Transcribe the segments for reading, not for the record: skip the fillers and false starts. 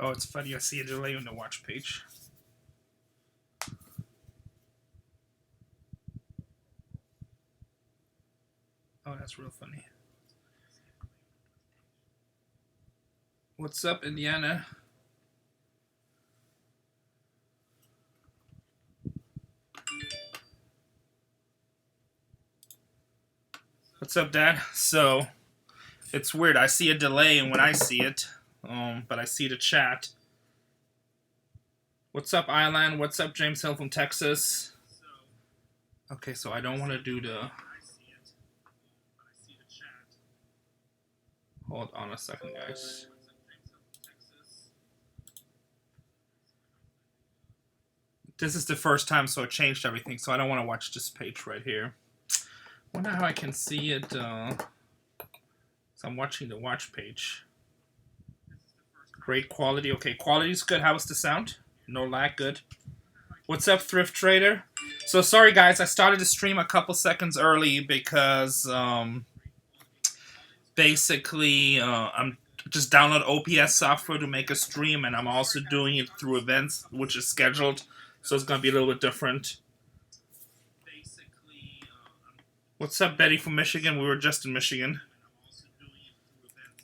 Oh, it's funny. I see a delay on the watch page. Oh, that's real funny. What's up, Indiana? What's up, Dad? So, it's weird. I see a delay when I see it, but I see the chat. What's up, Island? What's up, James Hill from Texas? Okay, so I don't want to do the... Hold on a second, guys. This is the first time, so it changed everything, so I don't want to watch this page right here. Wonder how I can see it, so I'm watching the watch page. Great quality. Okay, quality's good. How was the sound? No lag, good. What's up, Thrift Trader? So sorry, guys, I started the stream a couple seconds early because, basically, I'm just download OPS software to make a stream, and I'm also doing it through events, which is scheduled, so it's going to be a little bit different. What's up, Betty from Michigan? We were just in Michigan.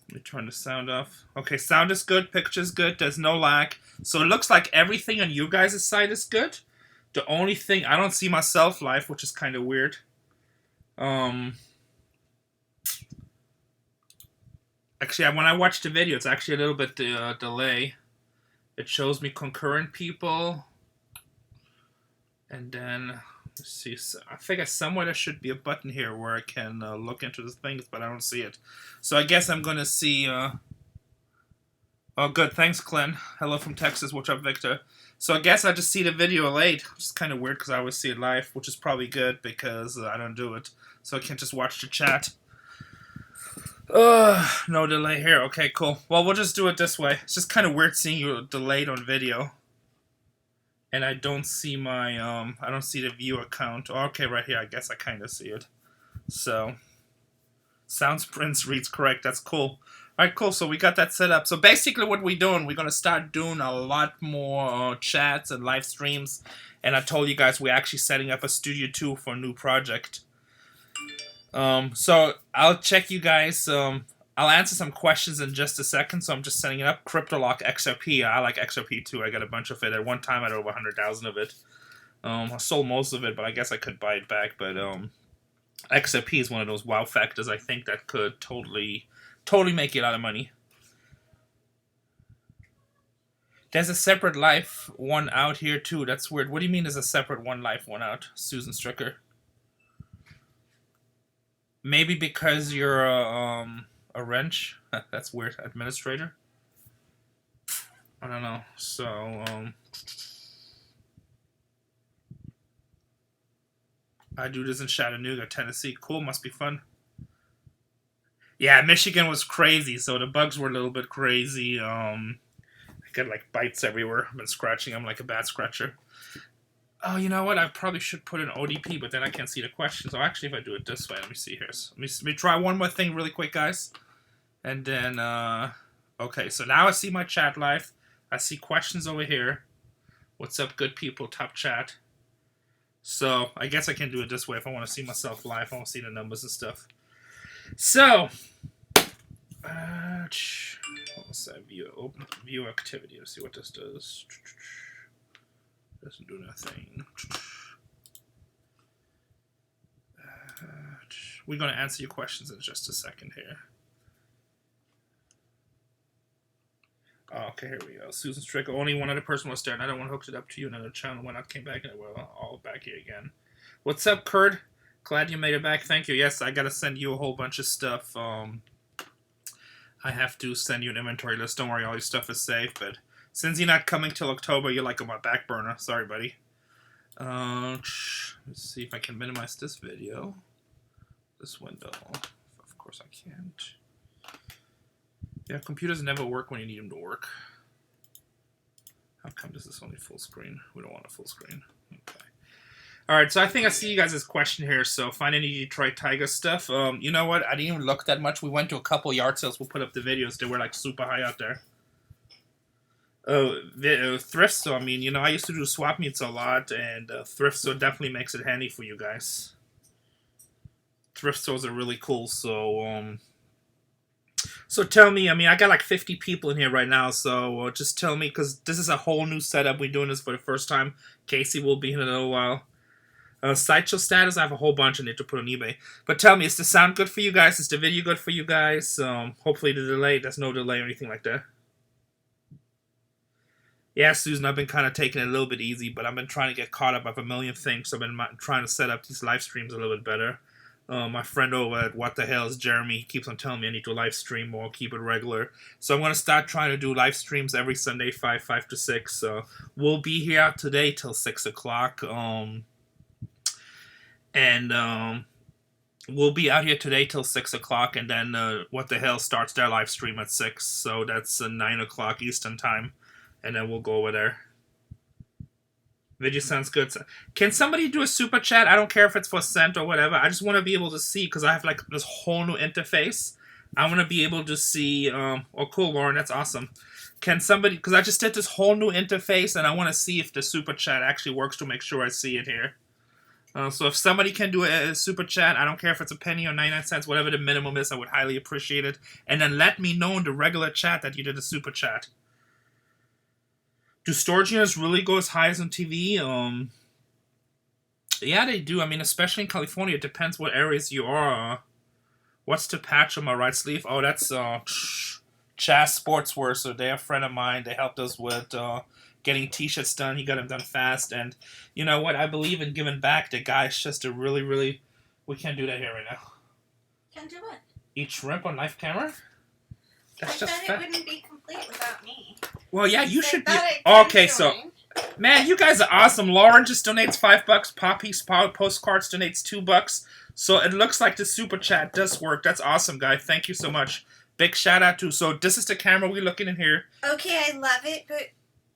Let me turn the sound off. Okay, sound is good, picture's good, there's no lag. So it looks like everything on you guys' side is good. The only thing, I don't see myself live, which is kind of weird. Actually, when I watch the video, it's actually a little bit delay. It shows me concurrent people. And then... Let's see, I think somewhere there should be a button here where I can look into the things, but I don't see it. So I guess I'm going to see... Oh, good. Thanks, Glenn. Hello from Texas. What's up, Victor? So I guess I just see the video late, which is kind of weird because I always see it live, which is probably good because I don't do it. So I can't just watch the chat. No delay here. Okay, cool. Well, we'll just do it this way. It's just kind of weird seeing you delayed on video. And I don't see my, I don't see the viewer count. Oh, okay, right here, I guess I kind of see it. So, Sounds Prince reads correct. That's cool. Alright, cool. So we got that set up. So basically what we're doing, we're going to start doing a lot more chats and live streams. And I told you guys we're actually setting up a Studio 2 for a new project. So I'll check you guys. I'll answer some questions in just a second, so I'm just setting it up. CryptoLock XRP. I like XRP too. I got a bunch of it. At one time I had over 100,000 of it. I sold most of it, but I guess I could buy it back. But XRP is one of those wow factors I think that could totally make you a lot of money. There's a separate live one out here too. That's weird. What do you mean there's a separate one live one out, Susan Stricker? Maybe because you're a wrench. That's weird. Administrator. I don't know. So I do this in Chattanooga, Tennessee. Cool. Must be fun. Yeah, Michigan was crazy. So the bugs were a little bit crazy. I got like bites everywhere. I've been scratching them like a bat scratcher. Oh, you know what? I probably should put an ODP, but then I can't see the questions. So actually, if I do it this way, let me see here. So let me try one more thing really quick, guys. And then, okay, so now I see my chat live. I see questions over here. What's up, good people? Top chat. So I guess I can do it this way if I want to see myself live. I want to see the numbers and stuff. So, let's say open view activity. Let's see what this does. Doesn't do nothing. We're going to answer your questions in just a second here. Oh, okay, here we go. Susan Stricker. Only one other person was there. Another one hooked it up to you. Another channel went out, came back, and we're all back here again. What's up, Kurt? Glad you made it back. Thank you. Yes, I got to send you a whole bunch of stuff. I have to send you an inventory list. Don't worry, all your stuff is safe, but since you're not coming till October, you're like on my back burner. Sorry, buddy. Let's see if I can minimize this video. This window. Of course I can't. Yeah, computers never work when you need them to work. How come this is only full screen? We don't want a full screen. Okay. Alright, so I think I see you guys' question here. So, find any Detroit Tiger stuff. You know what? I didn't even look that much. We went to a couple yard sales. We'll put up the videos. They were like super high out there. The thrift store. I mean, I used to do Swapmeets a lot, and thrift store definitely makes it handy for you guys. Thrift stores are really cool. So tell me. I mean, I got like 50 people in here right now. So just tell me, because this is a whole new setup. We're doing this for the first time. Casey will be in a little while. Sideshow status, I have a whole bunch I need to put on eBay. But tell me, is the sound good for you guys? Is the video good for you guys? Hopefully there's no delay or anything like that. Yeah, Susan, I've been kind of taking it a little bit easy, but I've been trying to get caught up with a million things, so I've been trying to set up these live streams a little bit better. My friend over at What the Hell is Jeremy keeps on telling me I need to live stream more, keep it regular. So I'm going to start trying to do live streams every Sunday, 5 to 6. So we'll be here today till 6 o'clock. And we'll be out here today till 6 o'clock, and then What the Hell starts their live stream at 6, so that's 9 o'clock Eastern time, and then we'll go over there. Video sounds good. Can somebody do a super chat? I don't care if it's for cent or whatever. I just want to be able to see, because I have like this whole new interface. I want to be able to see. Oh, cool, Lauren. That's awesome. Can somebody? Because I just did this whole new interface, and I want to see if the super chat actually works to make sure I see it here. So if somebody can do a super chat, I don't care if it's a penny or 99 cents, whatever the minimum is, I would highly appreciate it. And then let me know in the regular chat that you did a super chat. Do storage units really go as high as on TV? Yeah, they do. I mean, especially in California, it depends what areas you are. What's the patch on my right sleeve? Oh, that's Chas Sportswear. So they're a friend of mine. They helped us with getting t-shirts done. He got them done fast. And you know what? I believe in giving back. The guy's just a really, really... We can't do that here right now. Can't do what? Eat shrimp on live camera? That's just it wouldn't be complete without me. Well, yeah, you should be... Okay, so... Man, you guys are awesome. Lauren just donates $5. Poppy's Postcards donates $2. So it looks like the super chat does work. That's awesome, guy. Thank you so much. Big shout out to... So this is the camera we're looking in here. Okay, I love it, but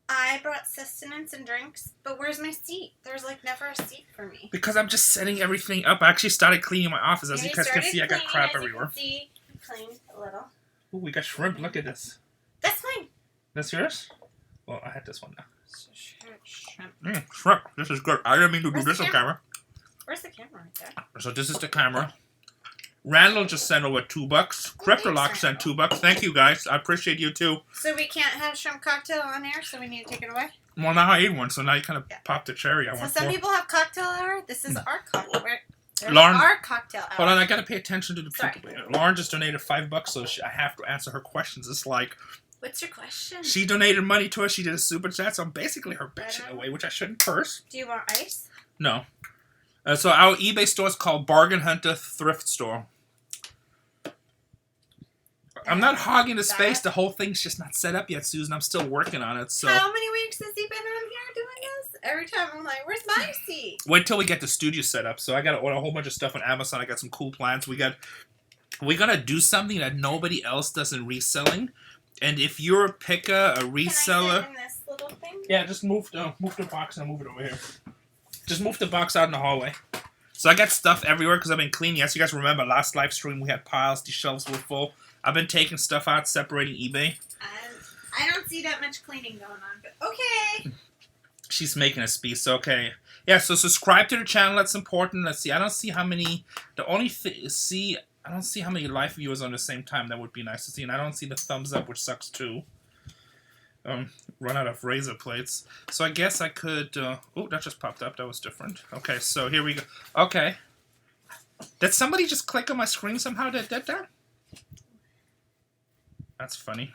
I brought sustenance and drinks. But where's my seat? There's like never a seat for me. Because I'm just setting everything up. I actually started cleaning my office. As you guys can see, I got crap everywhere. I cleaned a little. Ooh, we got shrimp. Look at this. That's mine. That's yours? Well, I had this one now. Shrimp. Shrimp. This is good. I didn't mean to do this on camera. Where's the camera right there? So this is the camera. Randall just sent over $2. Cryptolock sent $2. Thank you, guys. I appreciate you, too. So we can't have shrimp cocktail on air, so we need to take it away? Well, now I ate one, so now you kind of popped the cherry. So some people have cocktail hour. This is our cocktail. Lauren, our cocktail hour. Hold on, I gotta pay attention to the people. Lauren just donated $5, so I have to answer her questions. It's like... What's your question? She donated money to us. She did a super chat, so I'm basically her bitch in a way, which I shouldn't curse. Do you want ice? No. So our eBay store is called Bargain Hunter Thrift Store. I'm not hogging the space. The whole thing's just not set up yet, Susan. I'm still working on it. So how many weeks has he been on here doing this? Every time I'm like, where's my seat? Wait till we get the studio set up. So I got to order a whole bunch of stuff on Amazon. I got some cool plans. We're gonna do something that nobody else does in reselling. And if you're a picker, a reseller... Can I sit in this little thing? Yeah, just move the box and I'll move it over here. Just move the box out in the hallway. So I got stuff everywhere because I've been cleaning. Yes, you guys remember last live stream we had piles. The shelves were full. I've been taking stuff out, separating eBay. I don't see that much cleaning going on, but okay. She's making a speech, okay. Yeah, so subscribe to the channel. That's important. Let's see. I don't see how many... I don't see how many live viewers on the same time. That would be nice to see. And I don't see the thumbs up, which sucks too. Run out of razor plates. So I guess I could... oh, that just popped up. That was different. Okay, so here we go. Okay. Did somebody just click on my screen somehow that did that? That's funny.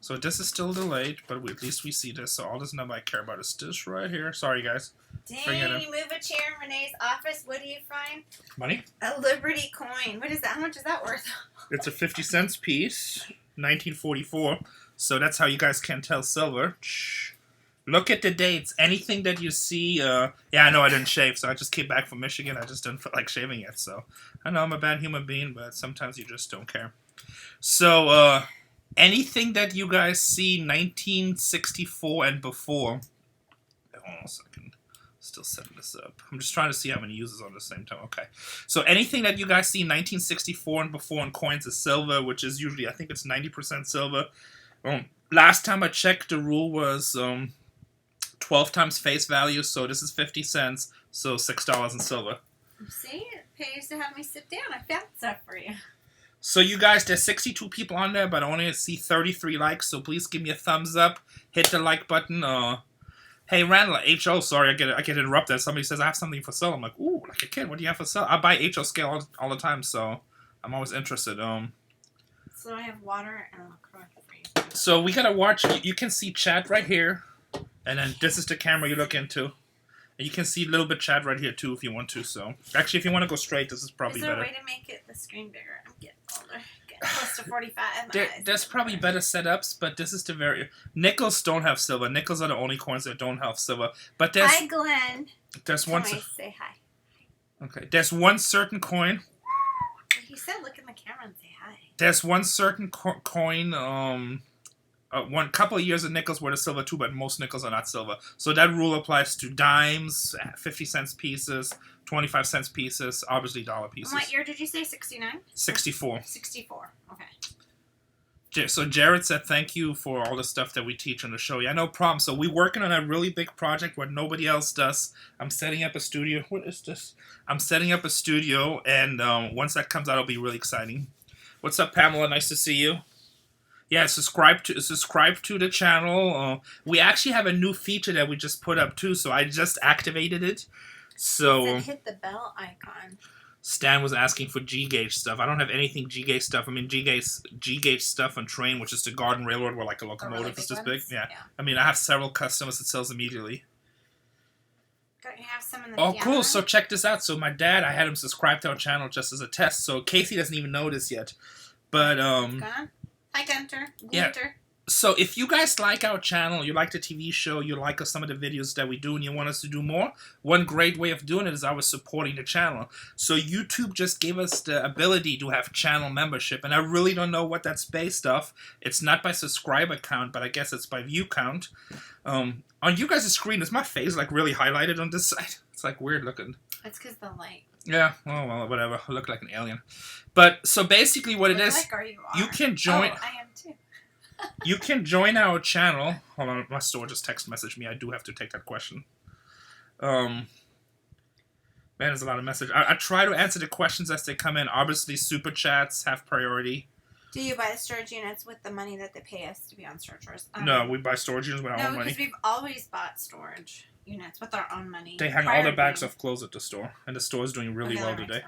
So this is still delayed, but at least we see this. So all this number I care about is this right here. Sorry, guys. Dang, you move a chair in Renee's office. What do you find? Money? A Liberty coin. What is that? How much is that worth? It's a 50 cents piece. 1944. So that's how you guys can tell silver. Look at the dates. Anything that you see... yeah, I know I didn't shave, so I just came back from Michigan. I just didn't feel like shaving it. So I know I'm a bad human being, but sometimes you just don't care. So, anything that you guys see 1964 and before... Hold on a second. Still setting this up. I'm just trying to see how many users on the same time. Okay. So anything that you guys see 1964 and before in coins is silver, which is usually, I think it's 90% silver. Last time I checked, the rule was 12 times face value, so this is 50 cents, so $6 in silver. See, it pays to have me sit down. I found stuff for you. So you guys, there's 62 people on there, but I only see 33 likes, so please give me a thumbs up, hit the like button. Hey Randall, HO, sorry, I get interrupted. Somebody says I have something for sale. I'm like, ooh, like a kid, what do you have for sale? I buy HO scale all the time, so I'm always interested. So I have water and a crock for you. So we gotta watch. You can see chat right here, and then this is the camera you look into. And you can see a little bit chat right here too if you want to. So actually, if you want to go straight, this is probably better. Is there a way to make it the screen bigger? I'm getting older, getting close to 45. There's probably better setups, but this is the very nickels don't have silver. Nickels are the only coins that don't have silver. But there's hi, Glenn. There's Can one. I say hi? Okay, there's one certain coin. He said, "Look in the camera and say hi." There's one certain coin. One couple of years of nickels were the silver too, but most nickels are not silver. So that rule applies to dimes, 50-cent pieces, 25-cent pieces, obviously dollar pieces. And what year did you say? 69? 64. 64. Okay. So Jared said thank you for all the stuff that we teach on the show. Yeah, no problem. So we're working on a really big project what nobody else does. I'm setting up a studio. What is this? I'm setting up a studio, and once that comes out, it'll be really exciting. What's up, Pamela? Nice to see you. Yeah, subscribe to the channel. We actually have a new feature that we just put up too, so I just activated it. So hit the bell icon. Stan was asking for G-Gauge stuff. I don't have anything G-Gauge stuff. I mean, G-Gauge stuff on Train, which is the Garden Railroad, where like a locomotive really is this ones? big. Yeah. I mean, I have several customers that sells immediately. Don't you have some in the Oh, piano? cool. So check this out. So my dad, I had him subscribe to our channel just as a test. So Casey doesn't even know this yet. But, Hi, Gunter. Yeah. Gunter. So if you guys like our channel, you like the TV show, you like some of the videos that we do, and you want us to do more, one great way of doing it is I was supporting the channel. So YouTube just gave us the ability to have channel membership, and I really don't know what that's based off. It's not by subscriber count, but I guess it's by view count. On you guys' screen, is my face like really highlighted on this side? It's like weird looking. It's because the light. Yeah, oh well, whatever. I look like an alien. But so basically, what it is, Like, or you are. you can join. Oh, I am too. You can join our channel. Hold on, my store just text messaged me. I do have to take that question. Man, there's a lot of messages. I try to answer the questions as they come in. Obviously, super chats have priority. Do you buy the storage units with the money that they pay us to be on storage? No, we buy storage units with our own No, money. because we've always bought storage units with our own money. They hang all their bags of clothes at the store, and the store is doing really well today.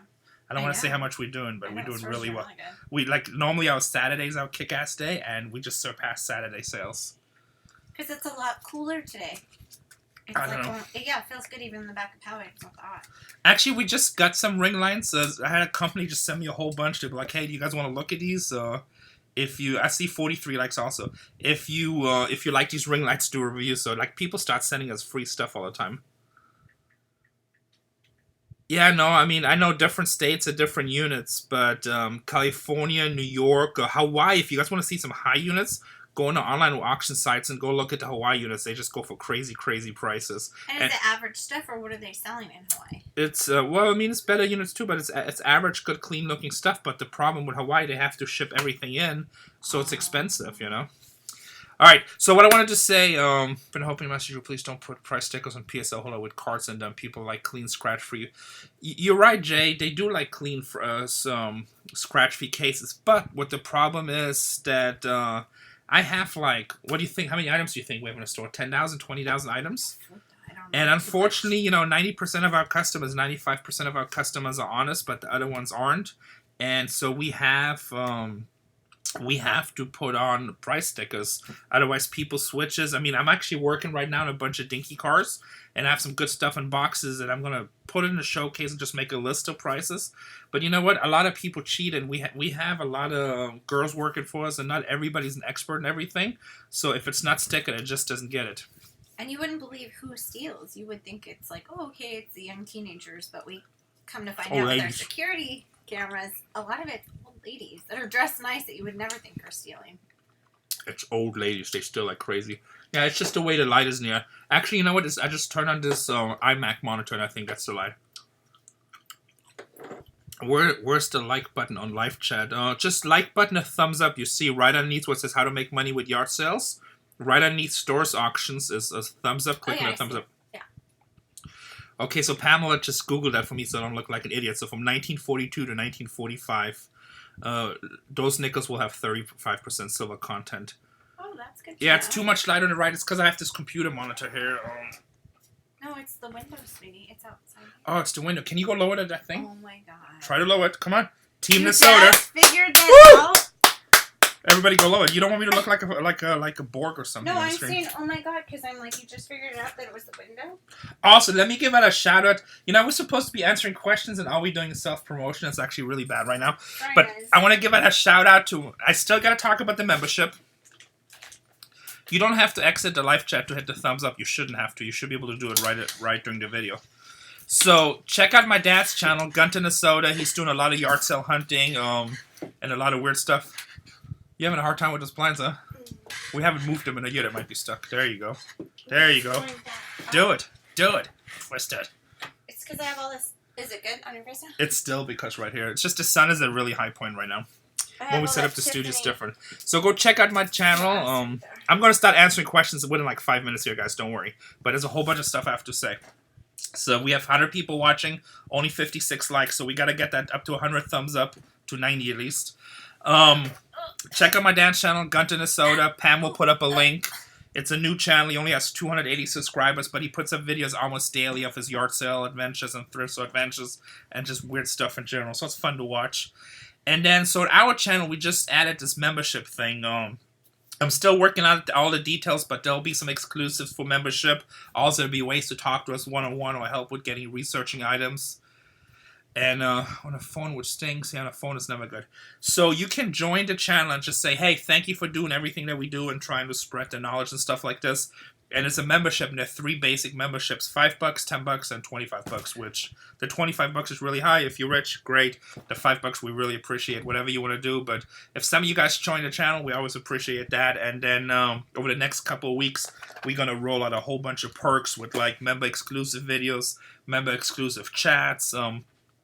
I don't want to say how much we're doing, but we're doing really well. We normally our Saturdays our kick-ass day, and we just surpassed Saturday sales. Because it's a lot cooler today. It's I don't know. Yeah, it feels good even in the back of Poway. It's not hot. Actually, we just got some ring lights. I had a company just send me a whole bunch. They'd be like, "Hey, do you guys want to look at these?" I see 43 likes also. If you like these ring lights, do a review. So like people start sending us free stuff all the time. Yeah, no, I mean, I know different states are different units, but California, New York, Hawaii, if you guys want to see some high units, go on the online auction sites and go look at the Hawaii units. They just go for crazy, crazy prices. And is it average stuff, or what are they selling in Hawaii? It's, well, I mean, it's better units too, but it's average, good, clean-looking stuff. But the problem with Hawaii, they have to ship everything in, so it's expensive, you know? All right, so what I wanted to say, been hoping message you, please don't put price stickers on PSL holder with cards in them. People like clean, scratch-free. You're right, Jay. They do like clean, some scratch-free cases. But what the problem is that I have like, what do you think? How many items do you think we have in a store? 10,000, 20,000 items? I don't know. And unfortunately, 90% of our customers, 95% of our customers are honest, but the other ones aren't. And so we have to put on price stickers. Otherwise, people switches. I mean, I'm actually working right now on a bunch of dinky cars, and I have some good stuff in boxes that I'm going to put in the showcase and just make a list of prices. But you know what? A lot of people cheat, and we have a lot of girls working for us, and not everybody's an expert in everything. So if it's not sticking, it just doesn't get it. And you wouldn't believe who steals. You would think it's like, oh, okay, it's the young teenagers, but we come to find out with our security cameras, a lot of it's old ladies that are dressed nice that you would never think are stealing. It's old ladies. They steal like crazy. Yeah, it's just the way the light is in here. Actually, you know what? I just turned on this iMac monitor, and I think that's the light. Where's the like button on live chat? Just like button, a thumbs up. You see right underneath what says how to make money with yard sales. Right underneath stores auctions is a thumbs up. Click on that thumbs up. Yeah. Okay, so Pamela just Googled that for me so I don't look like an idiot. So from 1942 to 1945, those nickels will have 35% silver content. Oh, that's good. Yeah, it's too much light on the right. It's because I have this computer monitor here. No, it's the window, sweetie. It's outside. Oh, it's the window. Can you go lower that thing? Oh my god. Try to lower it. Come on. Team you Nezhoda. just figured that out. Everybody go lower. You don't want me to look like a Borg or something. No, on the I'm screen. saying, oh my god, because I'm like, you just figured it out that it was the window? Also, let me give out a shout out. You know, we're supposed to be answering questions and all we doing is self promotion. It's actually really bad right now. Sorry, But guys. I want to give out a shout out to. I still got to talk about the membership. You don't have to exit the live chat to hit the thumbs up. You shouldn't have to. You should be able to do it right during the video. So check out my dad's channel, Nezhoda. He's doing a lot of yard sale hunting, and a lot of weird stuff. You having a hard time with those blinds, huh? We haven't moved them in a year. That might be stuck. There you go. There you go. Do it. Do it. Twist it. It's because I have all this. Is it good on your face now? It's still because right here. It's just the sun is at a really high point right now. When we set up the studio, it's different. So go check out my channel. I'm going to start answering questions within like 5 minutes here, guys. Don't worry. But there's a whole bunch of stuff I have to say. So we have 100 people watching, only 56 likes. So we got to get that up to 100 thumbs up, to 90 at least. Check out my dance channel, Nezhoda. Pam will put up a link. It's a new channel. He only has 280 subscribers, but he puts up videos almost daily of his yard sale adventures and thrift store adventures and just weird stuff in general. So it's fun to watch. And then, so at our channel, we just added this membership thing. I'm still working out all the details, but there'll be some exclusives for membership. Also, there'll be ways to talk to us one-on-one or help with getting researching items. And on a phone, which stings, yeah, on a phone is never good. So you can join the channel and just say, hey, thank you for doing everything that we do and trying to spread the knowledge and stuff like this. And it's a membership, and there are 3 basic memberships, $5, $10, and $25, which the $25 is really high. If you're rich, great. The $5 we really appreciate, whatever you want to do. But if some of you guys join the channel, we always appreciate that. And then over the next couple of weeks, we're going to roll out a whole bunch of perks with like member-exclusive videos, member-exclusive chats.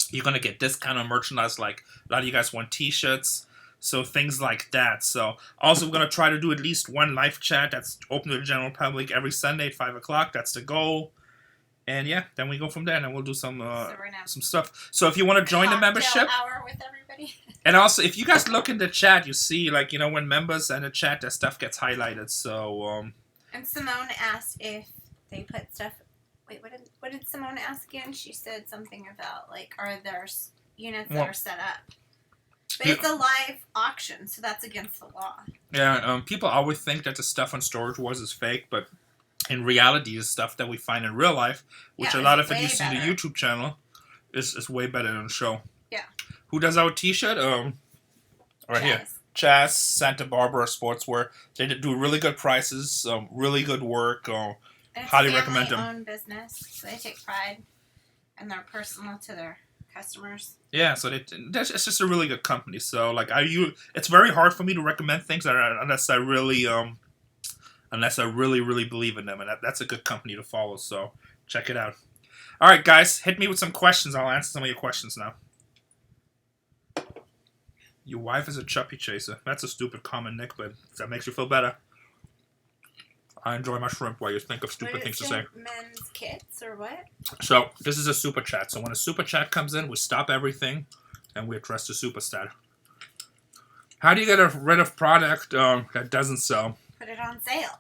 You're going to get discount on merchandise, like a lot of you guys want t-shirts. So things like that. So also we're going to try to do at least one live chat that's open to the general public every Sunday at 5 o'clock. That's the goal. And yeah, then we go from there and then we'll do some stuff. So if you want to join the membership. Hour with everybody. And also if you guys look in the chat, you see like, you know, when members in the chat, their stuff gets highlighted. So And Simone asked if they put stuff. Wait, what did Simone ask again? She said something about like, are there units that are set up? But it's a live auction, so that's against the law. Yeah, people always think that the stuff on Storage Wars is fake, but in reality, the stuff that we find in real life, which a lot of it you see on the YouTube channel, is way better than the show. Yeah. Who does our t-shirt? Right here. Chaz, Santa Barbara Sportswear. They do really good prices, really good work. Highly recommend them. It's a family-owned business, so they take pride, and they're personal to their customers. Yeah, so it's just a really good company. So like it's very hard for me to recommend things unless I really really believe in them, and that's a good company to follow. So check it out. All right, guys, hit me with some questions. I'll answer some of your questions now. Your wife is a chuppy chaser. That's a stupid comment, Nick, but if that makes you feel better. I enjoy my shrimp while you think of stupid things to say. Men's kits or what? So this is a super chat. So when a super chat comes in, we stop everything and we address the super stat. How do you get rid of product that doesn't sell? Put it on sale.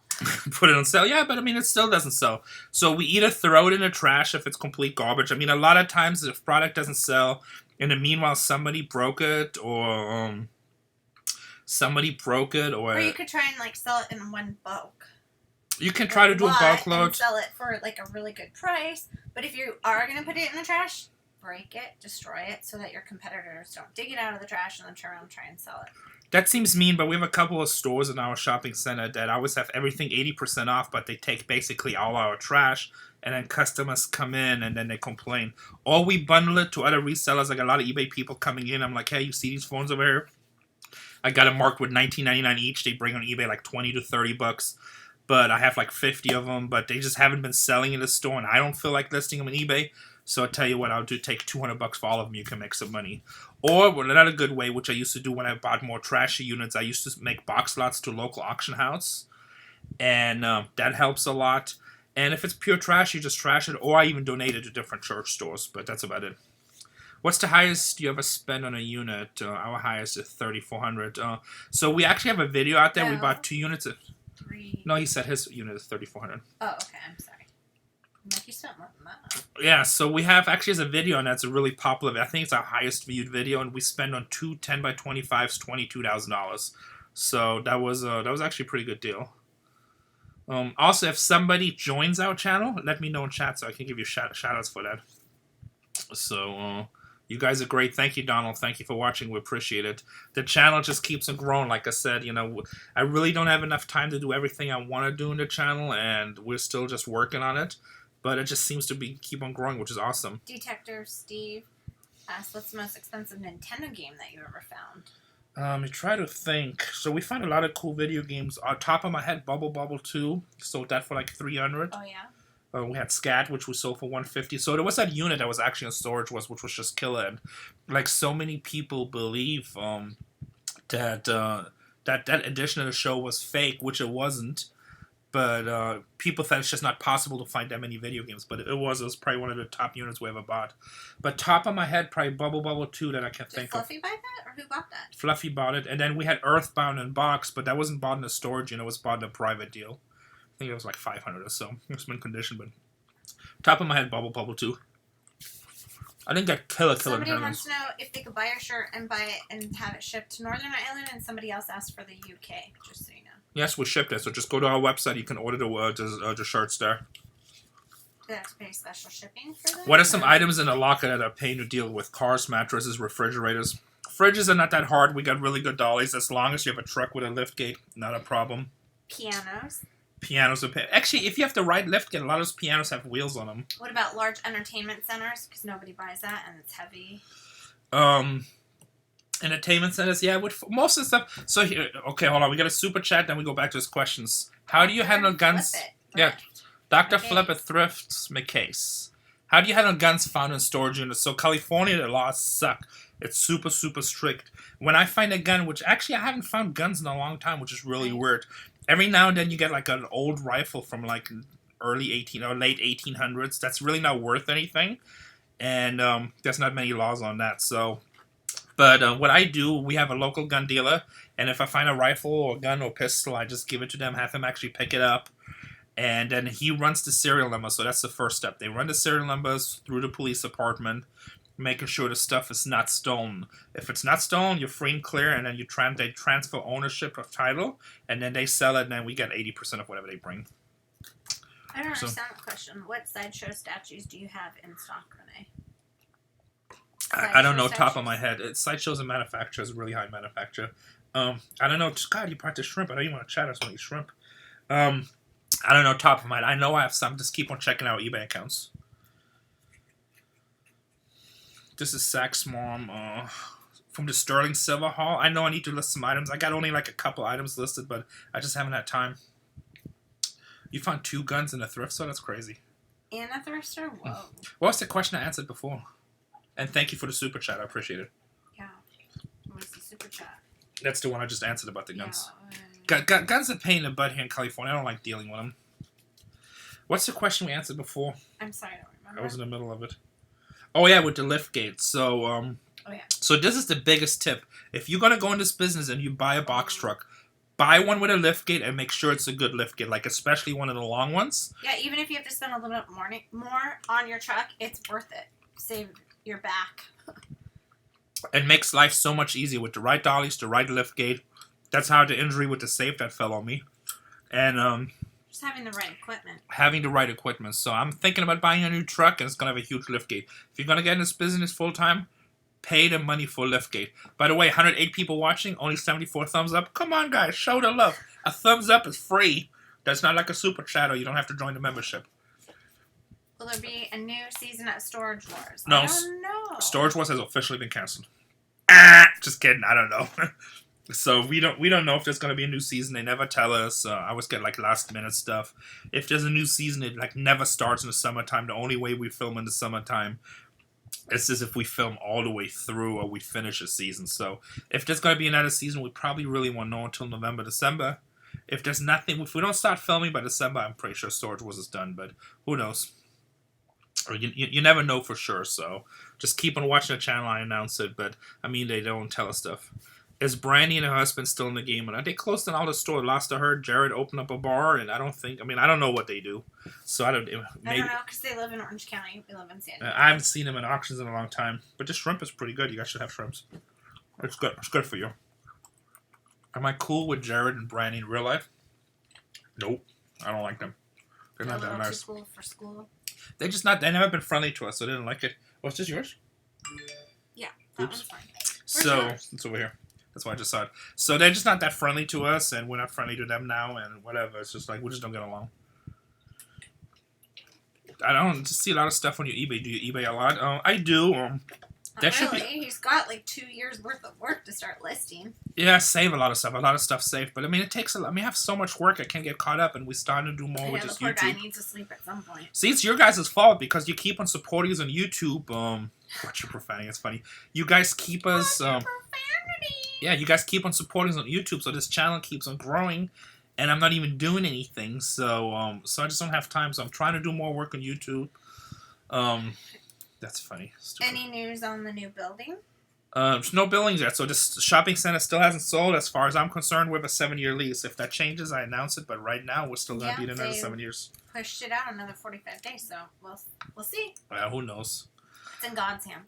Put it on sale? Yeah, but I mean, it still doesn't sell. So we either throw it in the trash if it's complete garbage. I mean, a lot of times if product doesn't sell, in the meanwhile, somebody broke it or... Or you could try and like sell it in one bulk. You can try to do a bulk load. And sell it for like a really good price. But if you are going to put it in the trash, break it, destroy it, so that your competitors don't dig it out of the trash and then turn around and try and sell it. That seems mean, but we have a couple of stores in our shopping center that always have everything 80% off, but they take basically all our trash, and then customers come in and then they complain. Or we bundle it to other resellers, like a lot of eBay people coming in. I'm like, hey, you see these phones over here? I got them marked with $19.99 each. They bring on eBay like $20 to $30. But I have like 50 of them, but they just haven't been selling in the store, and I don't feel like listing them on eBay. So I tell you what, I'll do take $200 for all of them. You can make some money. Or another good way, which I used to do when I bought more trashy units, I used to make box lots to local auction house, and that helps a lot. And if it's pure trash, you just trash it, or I even donate it to different church stores. But that's about it. What's the highest you ever spend on a unit? Our highest is $3,400. So we actually have a video out there. We bought 2 units. No, he said his unit is $3,400. Oh, okay. I'm sorry. Like you spent more than that. Yeah, so we have actually as a video, and that's a really popular. I think it's our highest viewed video, and we spend on 2 10x25s $22,000. So that was actually a pretty good deal. Also, if somebody joins our channel, let me know in chat so I can give you shout outs for that. So you guys are great. Thank you, Donald. Thank you for watching. We appreciate it. The channel just keeps on growing. Like I said, I really don't have enough time to do everything I want to do in the channel, and we're still just working on it. But it just seems to keep on growing, which is awesome. Detective Steve asked, what's the most expensive Nintendo game that you ever found? I try to think. So we found a lot of cool video games. On top of my head, Bubble 2. Sold that for like $300. Oh, yeah? We had Scat, which we sold for $150. So there was that unit that was actually in storage, which was just killer. And like so many people believe that edition of the show was fake, which it wasn't. But people thought it's just not possible to find that many video games. But it was probably one of the top units we ever bought. But top of my head, probably Bubble 2 that I can think of. Did Fluffy buy that, or who bought that? Fluffy bought it. And then we had Earthbound in box, but that wasn't bought in a storage unit. It was bought in a private deal. I think it was like $500 or so. It's been conditioned, but top of my head, Bubble 2. I think that killer. Somebody wants to know if they could buy your shirt and buy it and have it shipped to Northern Ireland, and somebody else asked for the UK, just so you know. Yes, we shipped it, so just go to our website. You can order the shirts there. Do they have to pay special shipping for that? What are some items in a locker that are pain to deal with? Cars, mattresses, refrigerators. Fridges are not that hard. We got really good dollies. As long as you have a truck with a lift gate, not a problem. Pianos. Pianos are pain. Actually, if you have the right lift gate, a lot of those pianos have wheels on them. What about large entertainment centers? Because nobody buys that, and it's heavy. Entertainment centers, yeah, with most of the stuff. So here, okay, hold on. We got a super chat, then we go back to his questions. How do you handle guns? Yeah, Dr. Flip at Thrift McCase. How do you handle guns found in storage units? So California, the laws suck. It's super, super strict. When I find a gun, which actually I haven't found guns in a long time, which is really weird. Every now and then you get like an old rifle from like early 18 or late 1800s. That's really not worth anything, and there's not many laws on that. So. But what I do, we have a local gun dealer, and if I find a rifle or a gun or pistol, I just give it to them, have them actually pick it up, and then he runs the serial number. So that's the first step. They run the serial numbers through the police department, making sure the stuff is not stolen. If it's not stolen, you're free and clear, and then they transfer ownership of title, and then they sell it, and then we get 80% of whatever they bring. I don't understand the question. What sideshow statues do you have in stock, Rene? I don't know, top of my head. Sideshow's a manufacturer, it's a really high manufacturer. I don't know. God, you brought the shrimp. I know you want to chat us when you shrimp. I don't know, top of my head. I know I have some. Just keep on checking our eBay accounts. This is Sack's mom from the Sterling Silver Hall. I know I need to list some items. I got only like a couple items listed, but I just haven't had time. You found 2 guns in a thrift store? That's crazy. In a thrift store? Whoa. What was the question I answered before? And thank you for the super chat. I appreciate it. Yeah. What was the super chat? That's the one I just answered about the guns. Yeah. Guns are a pain in the butt here in California. I don't like dealing with them. What's the question we answered before? I'm sorry, I don't remember. I was in the middle of it. Oh, yeah, with the lift gates. So, oh, yeah. So this is the biggest tip. If you're going to go in this business and you buy a box truck, buy one with a lift gate and make sure it's a good lift gate, like especially one of the long ones. Yeah, even if you have to spend a little bit more on your truck, it's worth it. Save your back. It makes life so much easier with the right dollies, the right lift gate. That's how the injury with the safe that fell on me. And just having the right equipment. Having the right equipment. So I'm thinking about buying a new truck, and it's going to have a huge lift gate. If you're going to get in this business full time, pay the money for a lift gate. By the way, 108 people watching, only 74 thumbs up. Come on, guys, show the love. A thumbs up is free. That's not like a super chat, or you don't have to join the membership. Will there be a new season at Storage Wars? No. I don't know. Storage Wars has officially been canceled. Just kidding. I don't know. So we don't know if there's gonna be a new season. They never tell us. I always get like last minute stuff. If there's a new season, it like never starts in the summertime. The only way we film in the summertime is as if we film all the way through or we finish a season. So if there's gonna be another season, we probably really won't know until November, December. If there's nothing, if we don't start filming by December, I'm pretty sure Storage Wars is done. But who knows? Or you never know for sure. So just keep on watching the channel. I announce it, but I mean they don't tell us stuff. Is Brandy and her husband still in the game? And they closed down all the store. Last I heard, Jared opened up a bar, and I don't know what they do. So I don't know, because they live in Orange County. We live in San Diego. I haven't seen them in auctions in a long time. But this shrimp is pretty good. You guys should have shrimps. It's good. It's good for you. Am I cool with Jared and Brandy in real life? Nope. I don't like them. They're not that nice. Too cool for school. They never been friendly to us, so they didn't like it. What's this, yours? Yeah, that one's fine. So, it's over here. That's why I just saw it. So they're just not that friendly to us, and we're not friendly to them now, and whatever. It's just like, we just don't get along. I don't just see a lot of stuff on your eBay. Do you eBay a lot? I do. He's got like 2 years worth of work to start listing. Yeah, save a lot of stuff saved. But I mean, it takes a lot. I mean, I have so much work, I can't get caught up, and we starting to do more with just YouTube. The poor YouTube. guy needs to sleep at some point. See, it's your guys' fault because you keep on supporting us on YouTube. Watch your profanity. It's funny. You guys keep us. Yeah, you guys keep on supporting us on YouTube, so this channel keeps on growing, and I'm not even doing anything. So, so I just don't have time. So I'm trying to do more work on YouTube. That's funny. Stupid. Any news on the new building? There's no buildings yet, so this shopping center still hasn't sold. As far as I'm concerned, we have a 7-year lease. If that changes, I announce it. But right now, we're still going to be in another 7 years. Pushed it out another 45 days, so we'll see. Who knows? It's in God's hand.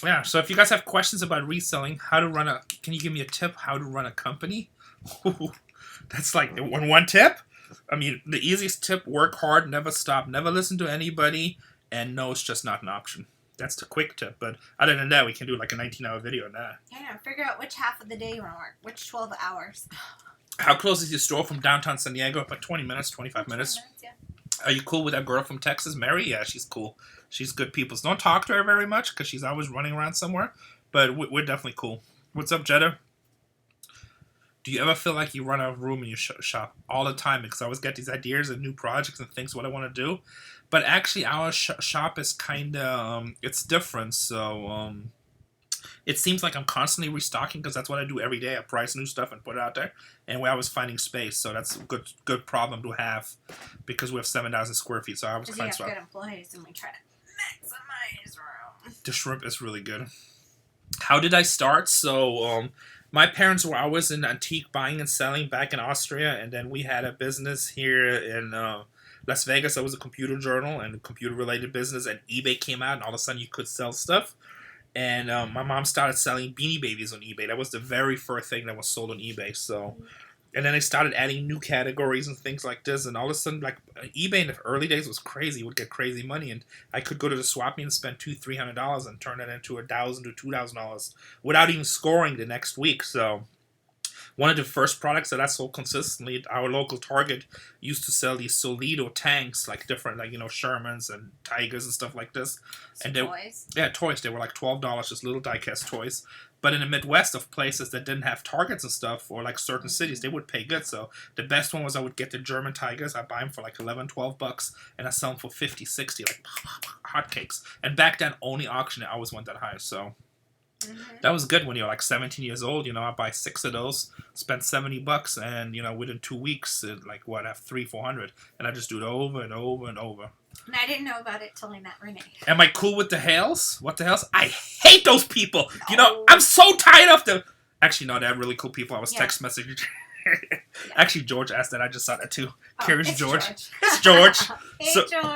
Yeah. So if you guys have questions about reselling, can you give me a tip how to run a company? That's like one tip. I mean, the easiest tip: work hard, never stop, never listen to anybody, and no, it's just not an option. That's the quick tip, but other than that, we can do like a 19-hour video on that. Yeah, figure out which half of the day you want to work, which 12 hours. How close is your store from downtown San Diego? About 20 minutes, 25 minutes. Yeah. Are you cool with that girl from Texas, Mary? Yeah, she's cool. She's good people. So don't talk to her very much because she's always running around somewhere, but we're definitely cool. What's up, Jeddah? Do you ever feel like you run out of room in your shop? All the time, because I always get these ideas and new projects and things what I want to do. But actually, our shop is kind of, it's different. So it seems like I'm constantly restocking because that's what I do every day. I price new stuff and put it out there. And we're always finding space. So that's a good problem to have because we have 7,000 square feet. So I always find stuff. Because you have good employees and we try to maximize room. The shrimp is really good. How did I start? So my parents were always in antique buying and selling back in Austria. And then we had a business here in Las Vegas. That was a computer journal and computer-related business. And eBay came out, and all of a sudden you could sell stuff. And my mom started selling Beanie Babies on eBay. That was the very first thing that was sold on eBay. So, and then they started adding new categories and things like this. And all of a sudden, like eBay in the early days was crazy. You would get crazy money, and I could go to the Swapmeets and spend $200-$300 and turn it into $1,000 to $2,000 without even scoring the next week. So. One of the first products that I sold consistently, our local Target used to sell these Solido tanks, like different, like, Shermans and Tigers and stuff like this. And toys? Yeah, toys. They were like $12, just little die-cast toys. But in the Midwest of places that didn't have Targets and stuff, or like certain cities, they would pay good. So the best one was I would get the German Tigers. I buy them for like $11-$12, and I sell them for $50-$60, like hotcakes. And back then, only auction, I always went that high, so... That was good when you're like 17 years old. I buy 6 of those, spent $70, and within 2 weeks, I have 300-400, and I just do it over and over and over. And I didn't know about it till I met Rene. Am I cool with the Hales? What the hell's? I hate those people. No. I'm so tired of them. Actually, no, they're really cool people. I was text messaging. Actually, George asked that. I just saw that too. Here's George. It's George. Hey, so, George. Hope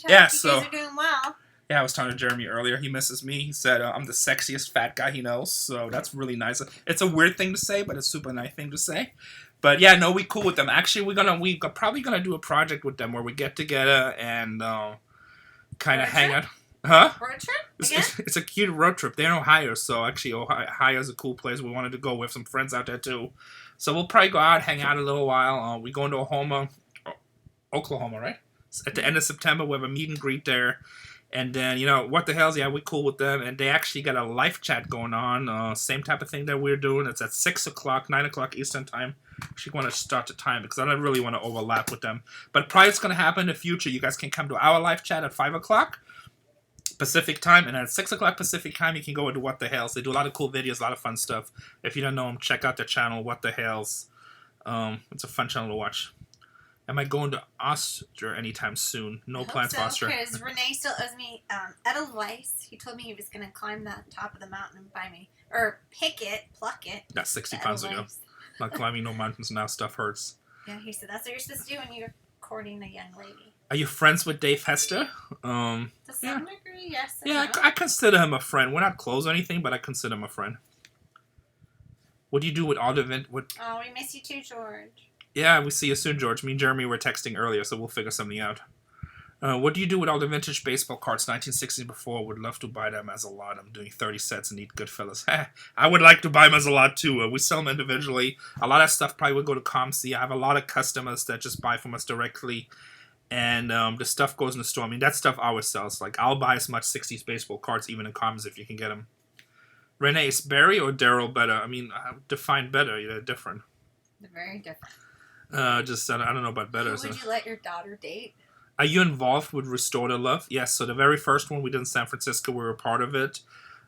yeah, you guys are doing well. Yeah, I was talking to Jeremy earlier. He misses me. He said I'm the sexiest fat guy he knows. So that's really nice. It's a weird thing to say, but it's a super nice thing to say. But yeah, no, we cool with them. Actually, we're probably gonna do a project with them where we get together and kind of hang out. Huh? Road trip? It's a cute road trip. They're in Ohio, so actually Ohio's a cool place. We wanted to go. We have some friends out there too. So we'll probably go out, hang out a little while. We go into Oklahoma, right? At the end of September, we have a meet and greet there. And then, what the hell's, yeah, we cool with them. And they actually got a live chat going on. Same type of thing that we're doing. It's at 6 o'clock, 9 o'clock Eastern time. She want to start the time because I don't really want to overlap with them. But probably it's going to happen in the future. You guys can come to our live chat at 5 o'clock Pacific time. And at 6 o'clock Pacific time, you can go into What the Hells. They do a lot of cool videos, a lot of fun stuff. If you don't know them, check out their channel, What the Hells. It's a fun channel to watch. Am I going to Austria anytime soon? No plans for Austria. Because Rene still owes me Edelweiss. He told me he was going to climb the top of the mountain and buy me, or pluck it. That's 60 pounds ago. Not climbing no mountains now. Stuff hurts. Yeah, he said that's what you're supposed to do when you're courting a young lady. Are you friends with Dave Hester? To some degree, yes. Yeah, I consider him a friend. We're not close or anything, but I consider him a friend. What do you do with all the event? Oh, we miss you too, George. Yeah, we see you soon, George. Me and Jeremy were texting earlier, so we'll figure something out. What do you do with all the vintage baseball cards, 1960s before? Would love to buy them as a lot. I'm doing 30 sets and need good fellas. I would like to buy them as a lot, too. We sell them individually. A lot of stuff probably would go to ComC. I have a lot of customers that just buy from us directly. And the stuff goes in the store. I mean, that stuff always sells. Like, I'll buy as much 60s baseball cards, even in Coms, if you can get them. Rene, is Barry or Daryl better? I mean, define better. They're different. They're very different. I don't know about better. Who would you let your daughter date? Are you involved with Restore the Love? Yes, so the very first one we did in San Francisco, we were a part of it.